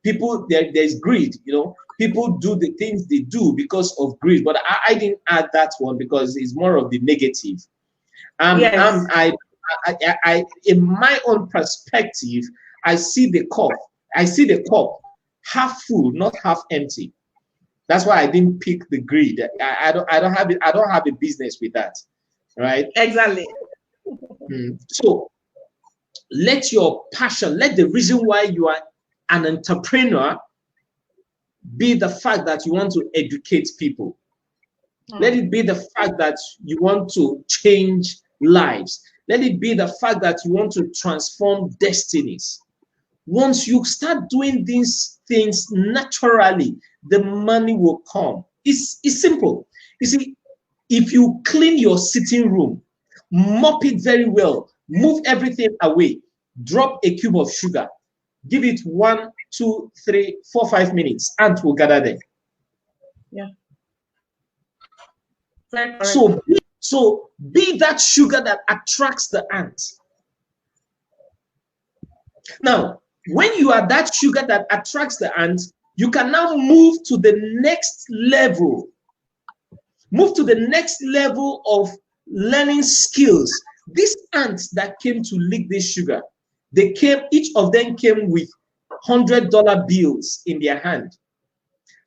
People, there's greed, you know. People do the things they do because of greed, but I didn't add that one because it's more of the negative. Yes. In my own perspective, I see the cup half full, not half empty. That's why I didn't pick the greed. I don't have a business with that, right? Exactly. So let your passion, let the reason why you are an entrepreneur be the fact that you want to educate people. Let it be the fact that you want to change lives. Let it be the fact that you want to transform destinies. Once you start doing these things naturally, the money will come. It's simple. You see, if you clean your sitting room, mop it very well, move everything away, drop a cube of sugar, give it 1, 2, 3, 4, 5 minutes, ants will gather there. Yeah. So be that sugar that attracts the ants. Now, when you are that sugar that attracts the ants, you can now move to the next level. Move to the next level of learning skills. These ants that came to lick this sugar, each of them came with $100 bills in their hand.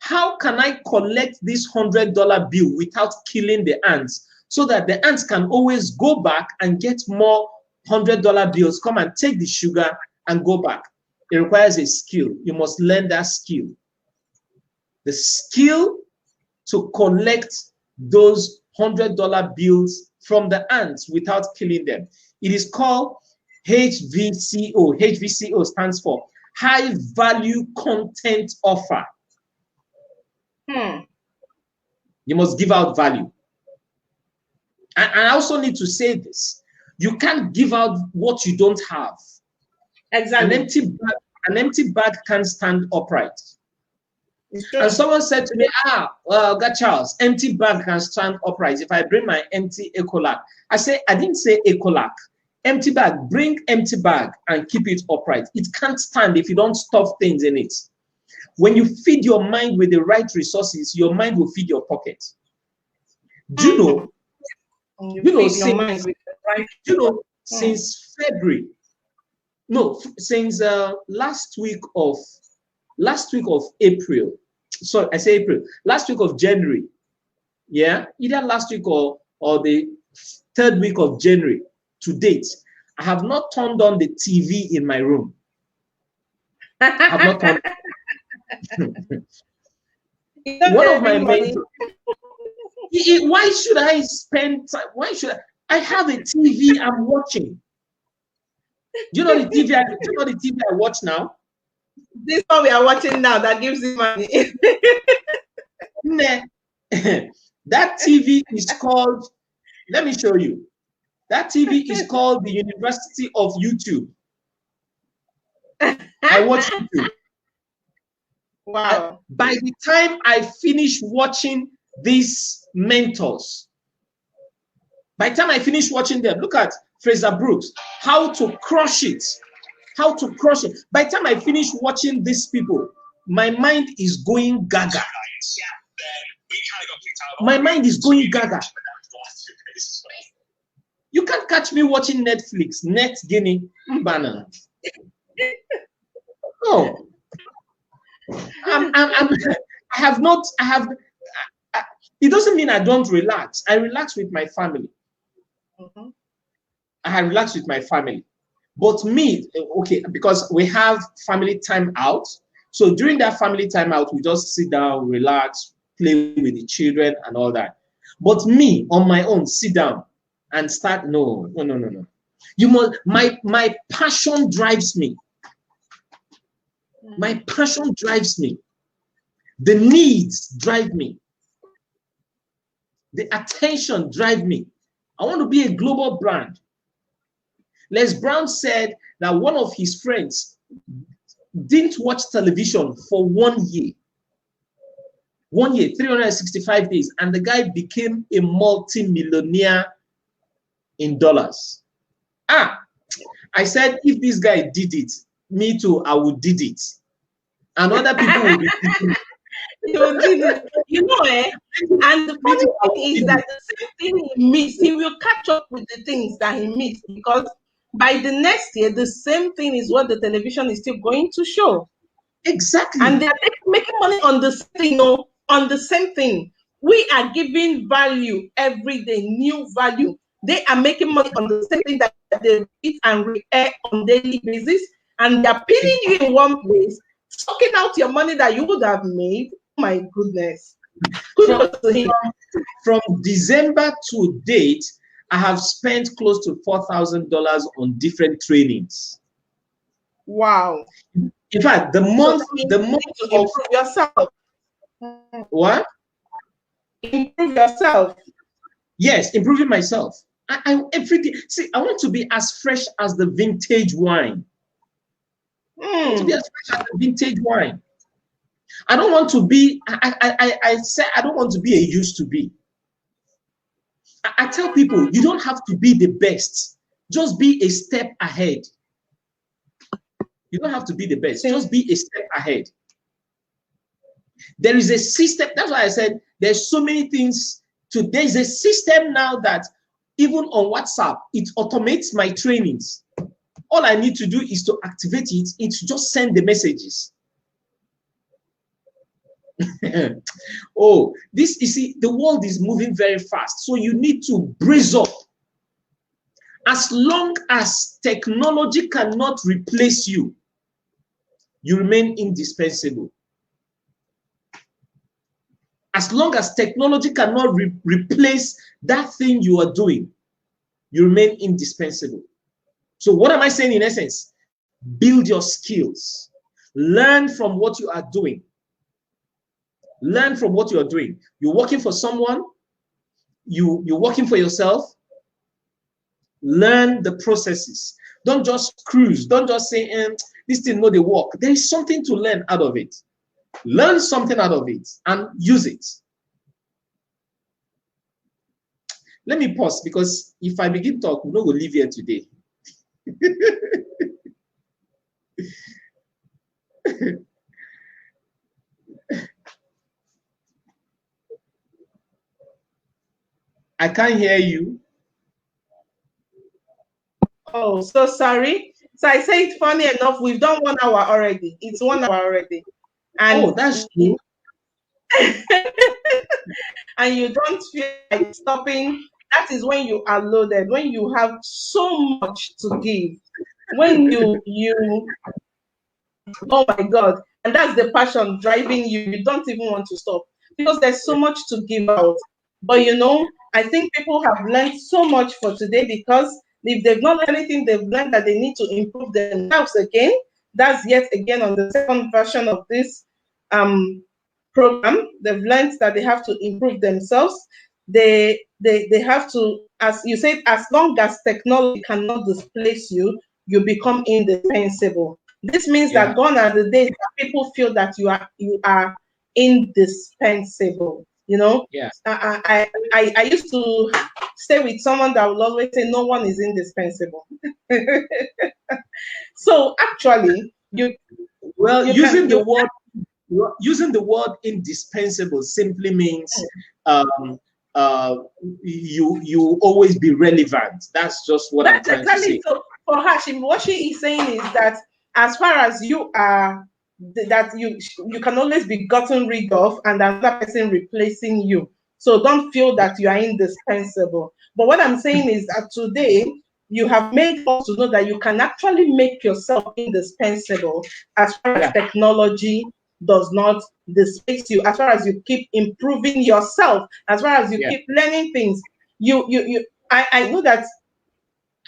How can I collect this $100 bill without killing the ants, so that the ants can always go back and get more $100 bills, come and take the sugar and go back? It requires a skill. You must learn that skill. The skill to collect those $100 bills from the ants without killing them. It is called HVCO. HVCO stands for High Value Content Offer. You must give out value. And I also need to say this. You can't give out what you don't have. Exactly. An empty bag can't stand upright. And someone said to me, God Charles, empty bag can stand upright if I bring my empty Ecolac. I didn't say Ecolac. Empty bag, bring empty bag and keep it upright. It can't stand if you don't stuff things in it. When you feed your mind with the right resources, your mind will feed your pocket. Do you know? Since February, since last week of April. Sorry, I say April. Last week of January. Yeah, either last week or the 3rd week of January to date, I have not turned on the TV in my room. I have not turned. One of my mates. Why should I spend time? Why should I have a TV I'm watching? Do you know the TV? I watch now? This one we are watching now that gives you money. That TV is called, let me show you. That TV is called the University of YouTube. I watch YouTube. Wow. By the time I finish watching these mentors, by the time I finish watching them, look at Fraser Brooks, how to crush it. How to crush it. By the time I finish watching these people, my mind is going gaga. My mind is going gaga. You can't catch me watching Netflix, Net Guinea, Banana. No. It doesn't mean I don't relax. I relax with my family. I relax with my family. But me, okay, because we have family time out. So during that family time out, we just sit down, relax, play with the children and all that. But me, on my own, sit down and start, no. You must, my passion drives me. My passion drives me. The needs drive me. The attention drives me. I want to be a global brand. Les Brown said that one of his friends didn't watch television for 1 year. 1 year, 365 days. And the guy became a multi-millionaire in dollars. I said, if this guy did it, me too, I would did it. and other people will be thinking, You did it. You know, eh? And the funny thing is that the same thing he missed, he will catch up with the things that he missed, because by the next year, the same thing is what the television is still going to show. exactly. And they are making money on the same thing, on the same thing. We are giving value every day, new value. They are making money on the same thing that they repeat and re-air on daily basis, and they are pinning you in one place, sucking out your money that you would have made. Oh my goodness. From December to date, I have spent close to $4,000 on different trainings. Wow. In fact, the month to improve yourself. What? Improve yourself. Yes, improving myself. I everything. See, I want to be as fresh as the vintage wine. I want to be as fresh as the vintage wine. I don't want to be. I say I don't want to be a used to be. I tell people you don't have to be the best. Just be a step ahead. You don't have to be the best. Just be a step ahead. There is a system. That's why I said there's so many things. There's a system now that even on WhatsApp, it automates my trainings. All I need to do is to activate it. It's just send the messages. Oh, this, you see, the world is moving very fast. So you need to brace up. As long as technology cannot replace you, you remain indispensable. As long as technology cannot replace that thing you are doing, you remain indispensable. So what am I saying in essence? Build your skills. Learn from what you are doing. Learn from what you are doing. You're working for someone. You're working for yourself. Learn the processes. Don't just cruise. Don't just say, this thing no dey work. There is something to learn out of it. Learn something out of it and use it. Let me pause, because if I begin to talk, we will leave here today. I can't hear you. Oh, so sorry. So I say it funny enough, we've done 1 hour already. It's 1 hour already. And oh, that's true. And you don't feel like stopping. That is when you are loaded, when you have so much to give, when you oh my God, and that's the passion driving you. You don't even want to stop because there's so much to give out. But you know, I think people have learned so much for today, because if they've not learned anything, they've learned that they need to improve themselves again. That's yet again on the second version of this program. They've learned that they have to improve themselves. They have to, as you said, as long as technology cannot displace you, you become indispensable. This means that gone are the days that people feel that you are indispensable. You know, I used to stay with someone that would always say no one is indispensable. So actually, using the word indispensable simply means you always be relevant. That's just what I'm trying to say. So for her, what she is saying is that as far as you are, that you can always be gotten rid of and another person replacing you. So don't feel that you are indispensable. But what I'm saying is that today you have made us to know that you can actually make yourself indispensable as far as technology does not displace you, as far as you keep improving yourself, as far as you keep learning things. I know that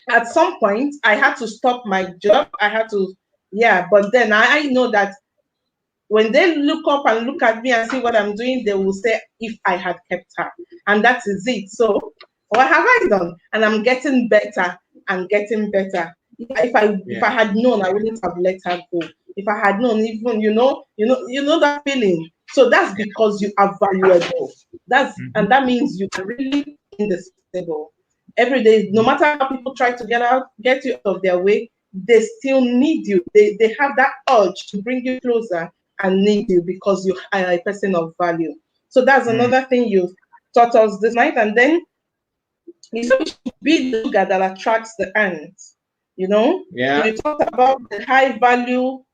at some point I had to stop my job. I had to, but then I know that when they look up and look at me and see what I'm doing, they will say, if I had kept her. And that is it. So what have I done? And I'm getting better and getting better. If I had known, I wouldn't have let her go. If I had known, even you know that feeling. So that's because you are valuable. And that means you are really indispensable. Every day, no matter how people try to get you out of their way, they still need you. They have that urge to bring you closer. and need you because you are a person of value. So that's another thing you've taught us this night. And then you said we should be the sugar that attracts the ants. You know, Yeah. so you talked about the high value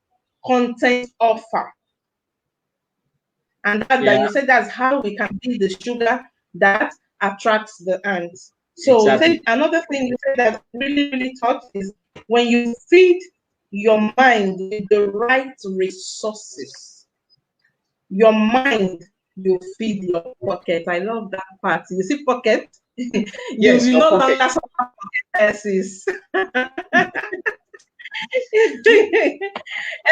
content offer. And that you said that's how we can be the sugar that attracts the ants. So you said another thing you said that really, really taught is when you feed your mind with the right resources, your mind, you feed your pocket. I love that part. You see, pocket. Yes, you no pocket. longer pocket.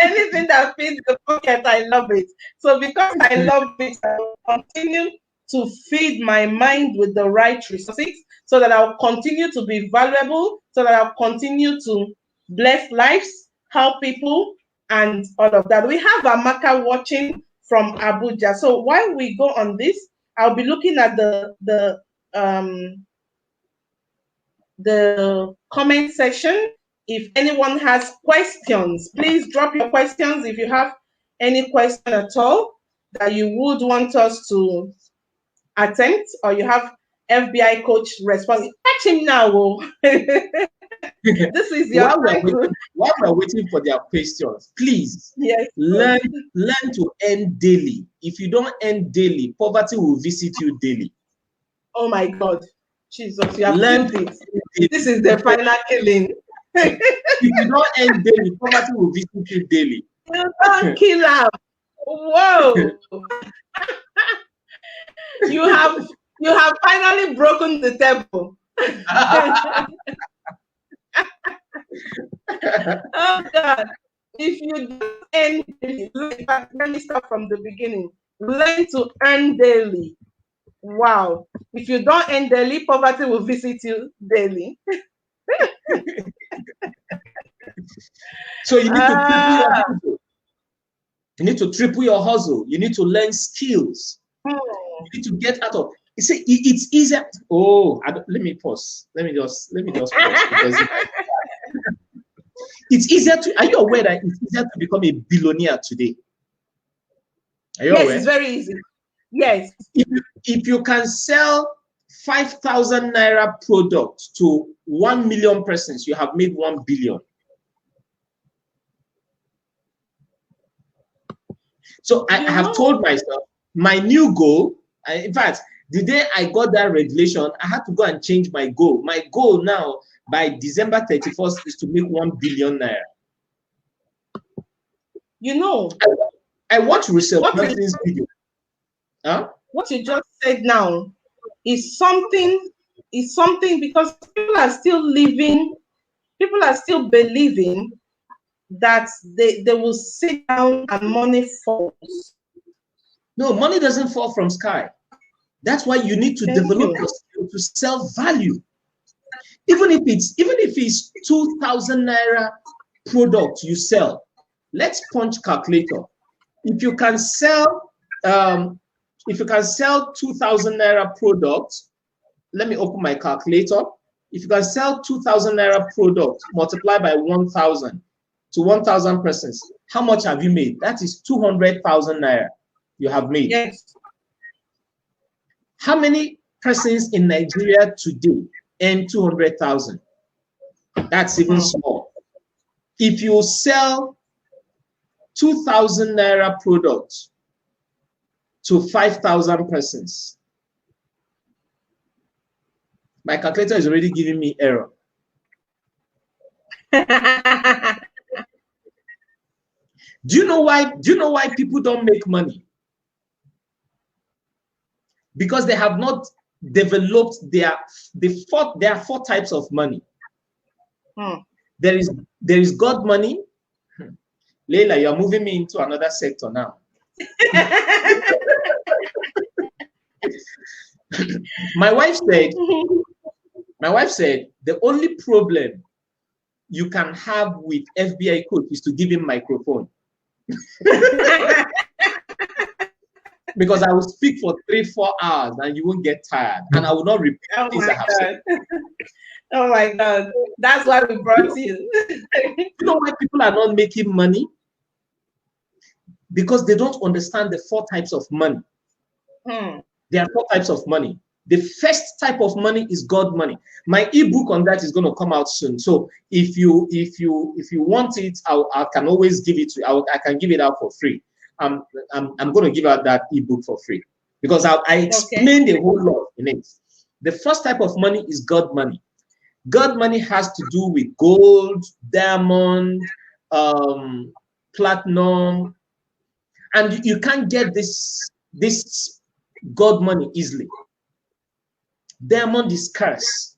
Anything that feeds the pocket, I love it. So because I love it, I will continue to feed my mind with the right resources so that I'll continue to be valuable, so that I'll continue to bless lives, help people, and all of that. We have Amaka watching from Abuja. So while we go on this, I'll be looking at the comment section. If anyone has questions, please drop your questions. If you have any question at all that you would want us to attempt, or you have FBI coach response, catch him now. This is your while we're waiting for their questions, please learn to earn daily. If you don't earn daily, poverty will visit you daily. Oh my God. Jesus, you have killed it. This is the final killing. If you don't earn daily, poverty will visit you daily. You don't kill her. Whoa. You have finally broken the table. Oh God. If you don't earn daily, let me start from the beginning. Learn to earn daily. Wow. If you don't earn daily, poverty will visit you daily. So you need to triple your hustle. You need to triple your hustle. You need to learn skills. You need to get out of. You see, it's easier. Let me pause. Let me just pause because it's easier to. Are you aware that it's easier to become a billionaire today? Are you aware? It's very easy. Yes. If you can sell 5,000 naira product to 1 million persons, you have made 1 billion. So I have told myself my new goal. In fact, the day I got that revelation, I had to go and change my goal. My goal now by December 31st is to make 1 billion naira. You know, I watch Russell Brunson's video. Huh? What you just said now is something because people are still believing that they will sit down and money falls. No, money doesn't fall from sky. That's why you need to develop your skill to sell value. Even if it's 2,000 naira product you sell, let's punch calculator. If you can sell 2,000 naira product, let me open my calculator. If you can sell 2,000 naira product, multiply by 1,000 to 1,000 persons, how much have you made? That is 200,000 naira you have made. Yes. How many persons in Nigeria today earn 200,000? That's even small. If you sell 2,000 naira product to 5,000 persons, my calculator is already giving me error. Do you know why people don't make money? Because they have not developed there are 4 types of money. There is God money. Leila, you're moving me into another sector now. My wife said the only problem you can have with FBICoach is to give him microphone. Because I will speak for 3-4 hours and you won't get tired, and I will not repeat things I have said. Oh my God, that's why we brought you. You know why people are not making money? because they don't understand the 4 types of money. There are 4 types of money. The first type of money is God money. My ebook on that is going to come out soon. So if you want it, I can always give it to you. I can give it out for free. I'm going to give out that ebook for free because I explained a whole lot in it. The first type of money is God money. God money has to do with gold, diamond, platinum, and you can't get this God money easily. Diamond is scarce.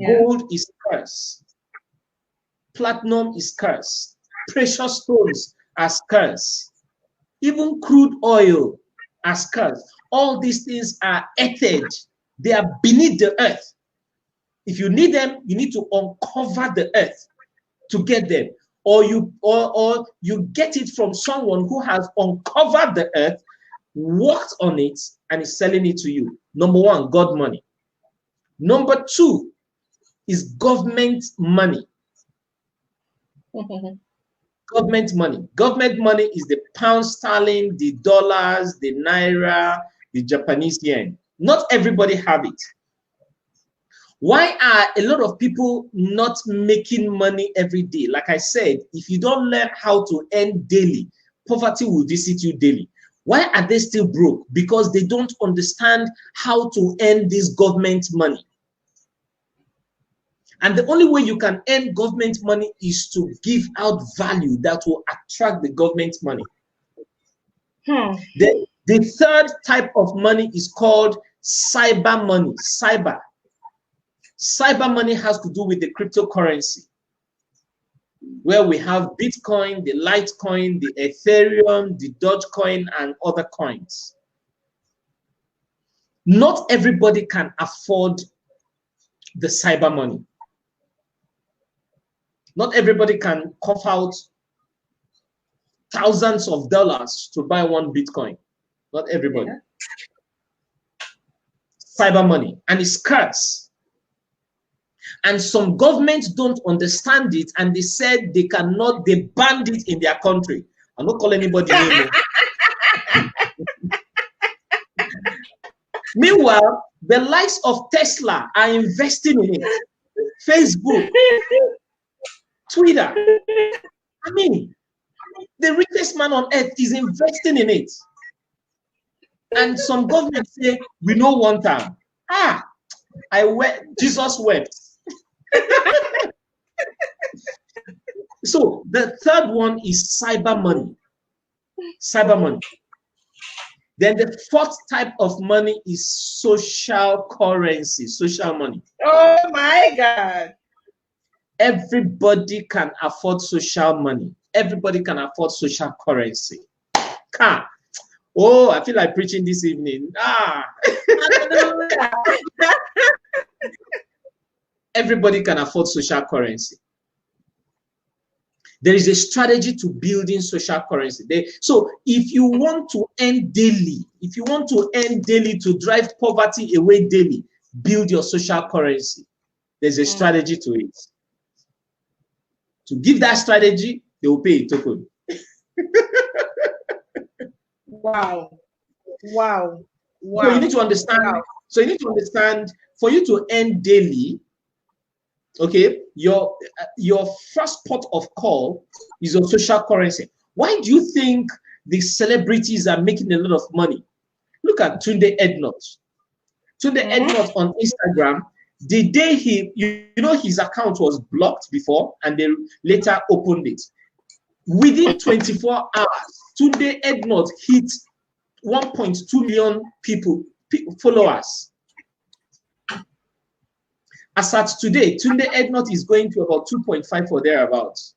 Gold is scarce. Platinum is scarce. Precious stones are scarce. Even crude oil are scarce. All these things are earthed. They are beneath the earth. If you need them, you need to uncover the earth to get them. Or you get it from someone who has uncovered the earth, worked on it, and is selling it to you. Number 1, God money. Number 2 is government money. Government money. Government money is the pound sterling, the dollars, the naira, the Japanese yen. Not everybody have it. Why are a lot of people not making money every day? Like I said, if you don't learn how to earn daily, poverty will visit you daily. Why are they still broke? Because they don't understand how to earn this government money. And the only way you can earn government money is to give out value that will attract the government money. The third type of money is called cyber money. Cyber money has to do with the cryptocurrency, where we have Bitcoin, the Litecoin, the Ethereum, the Dogecoin, and other coins. Not everybody can afford the cyber money. Not everybody can cough out thousands of dollars to buy 1 Bitcoin. Not everybody. Cyber money, and it's scarce. And some governments don't understand it, and they said they cannot, they banned it in their country. I'm not calling anybody name. Meanwhile, the likes of Tesla are investing in it. Facebook, Twitter. I mean, the richest man on earth is investing in it. And some governments say, we know one time. Jesus wept. So the third one is cyber money. Cyber money. Then the fourth type of money is social currency, social money. Oh my God. Everybody can afford social money. Everybody can afford social currency. Oh, I feel like preaching this evening. Everybody can afford social currency. There is a strategy to building social currency. So if you want to earn daily, to drive poverty away daily, build your social currency. There's a strategy to it. To give that strategy, they will pay a token. Wow. Wow. Wow. So you need to understand. Wow. So you need to understand, for you to earn daily, okay, your first port of call is your social currency. Why do you think the celebrities are making a lot of money? Look at Tunde Ednut. Tunde Ednut on Instagram, the day his account was blocked before and they later opened it. Within 24 hours, Tunde Ednut hit 1.2 million followers. As at today, Tunde Ednut is going to about 2.5 or thereabouts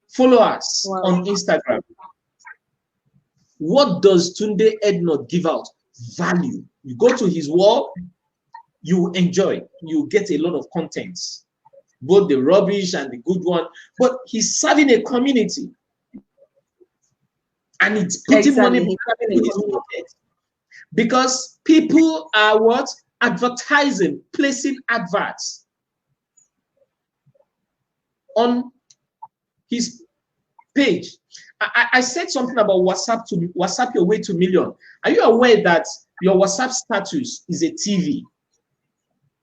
followers on Instagram. What does Tunde Ednut give out? Value. You go to his wall, you enjoy, you get a lot of contents, both the rubbish and the good one, but he's serving a community. And it's putting money in his pocket. Because people are what? Advertising, placing adverts on his page. I said something about WhatsApp your way to million. Are you aware that your WhatsApp status is a TV?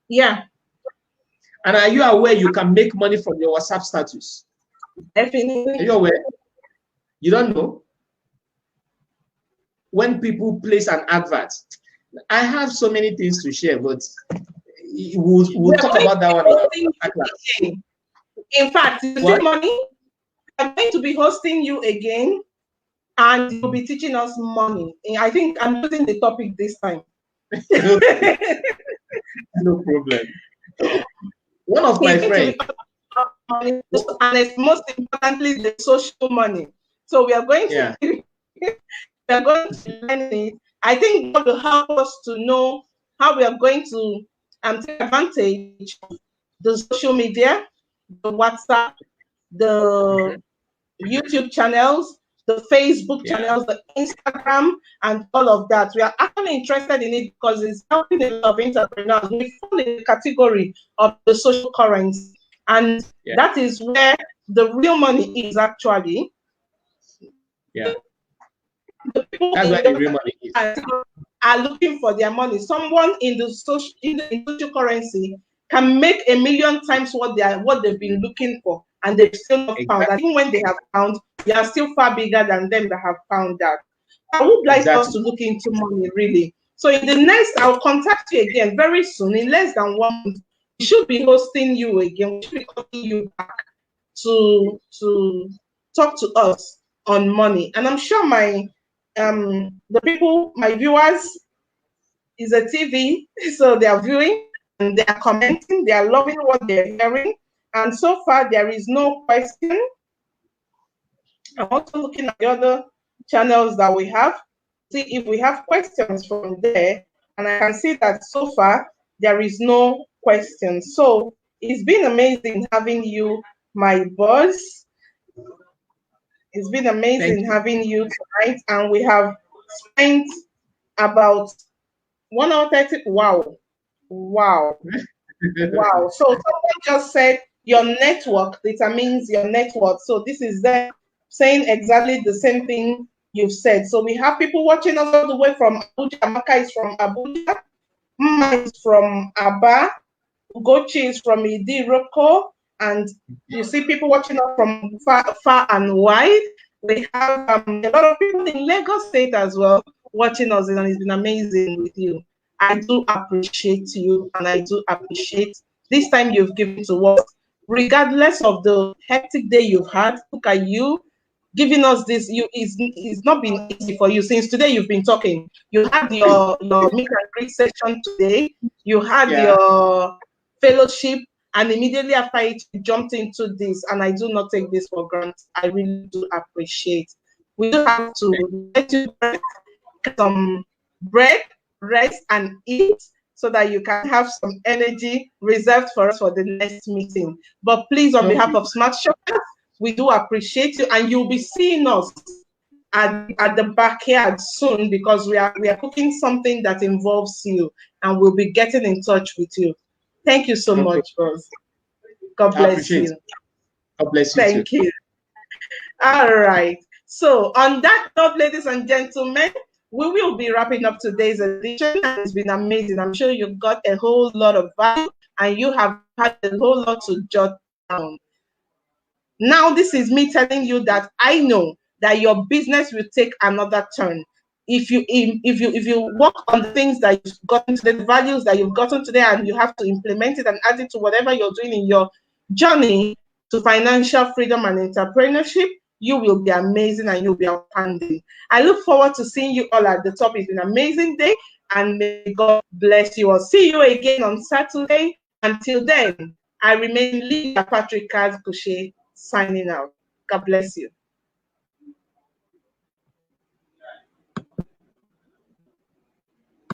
Yeah. And are you aware you can make money from your WhatsApp status? Definitely. Are you aware? You don't know? When people place an advert, I have so many things to share, but we'll talk about that one. In fact, you see money, I'm going to be hosting you again, and you'll be teaching us money. I think I'm using the topic this time. No problem. One of my friends. And it's most importantly the social money. So we are going to we are going to learn it. I think that will help us to know how we are going to take advantage of the social media, the WhatsApp, the YouTube channels, the Facebook channels, the Instagram, and all of that. We are actually interested in it because it's helping a lot of entrepreneurs. We fall in the category of the social currency, and that is where the real money is actually. Yeah. The people That's where the real money is. Are looking for their money. Someone in the social currency can make 1 million times what they've been looking for, and they've still not found that. Even when they have found, they are still far bigger than them that have found that. I would like us to look into money, really. So in the next, I'll contact you again very soon. In less than 1 month, we should be hosting you again. We should be calling you back to talk to us on money. And I'm sure the people, my viewers, is a TV, so they are viewing and they are commenting, they are loving what they're hearing. And so far, there is no question. I'm also looking at the other channels that we have, see if we have questions from there. And I can see that so far, there is no question. So it's been amazing having you, my boss. It's been amazing having you tonight. And we have spent about 1 hour 30. Wow. Wow. Wow. So someone just said your network determines your net worth. So this is them saying exactly the same thing you've said. So we have people watching us all the way from Abuja. Amaka is from Abuja. Mama is from Aba. Ugochi is from Idiroko. And you see people watching us from far and wide. We have a lot of people in Lagos State as well watching us, and it's been amazing with you. I do appreciate you, and I do appreciate this time you've given to us. Regardless of the hectic day you've had, look at you giving us this. It's not been easy for you since today. You've been talking. You had your meet and greet session today. You had your fellowship, and immediately after it, you jumped into this. And I do not take this for granted. I really do appreciate. We do have to let you get some bread, rest, and eat so that you can have some energy reserved for us for the next meeting. But please, on behalf of Smart Shoppers, we do appreciate you, and you'll be seeing us at the backyard soon because we are cooking something that involves you, and we'll be getting in touch with you. Thank you so much, boss. God bless you. God bless you. Thank you. All right. So on that note, ladies and gentlemen, we will be wrapping up today's edition. It's been amazing. I'm sure you got a whole lot of value and you have had a whole lot to jot down. Now, this is me telling you that I know that your business will take another turn. If you work on the things that you've gotten today, the values that you've gotten today, and you have to implement it and add it to whatever you're doing in your journey to financial freedom and entrepreneurship, you will be amazing and you'll be outstanding. I look forward to seeing you all at the top. It's an amazing day, and may God bless you. I'll see you again on Saturday. Until then, I remain Lydia Patrick Kaz Couché, signing out. God bless you.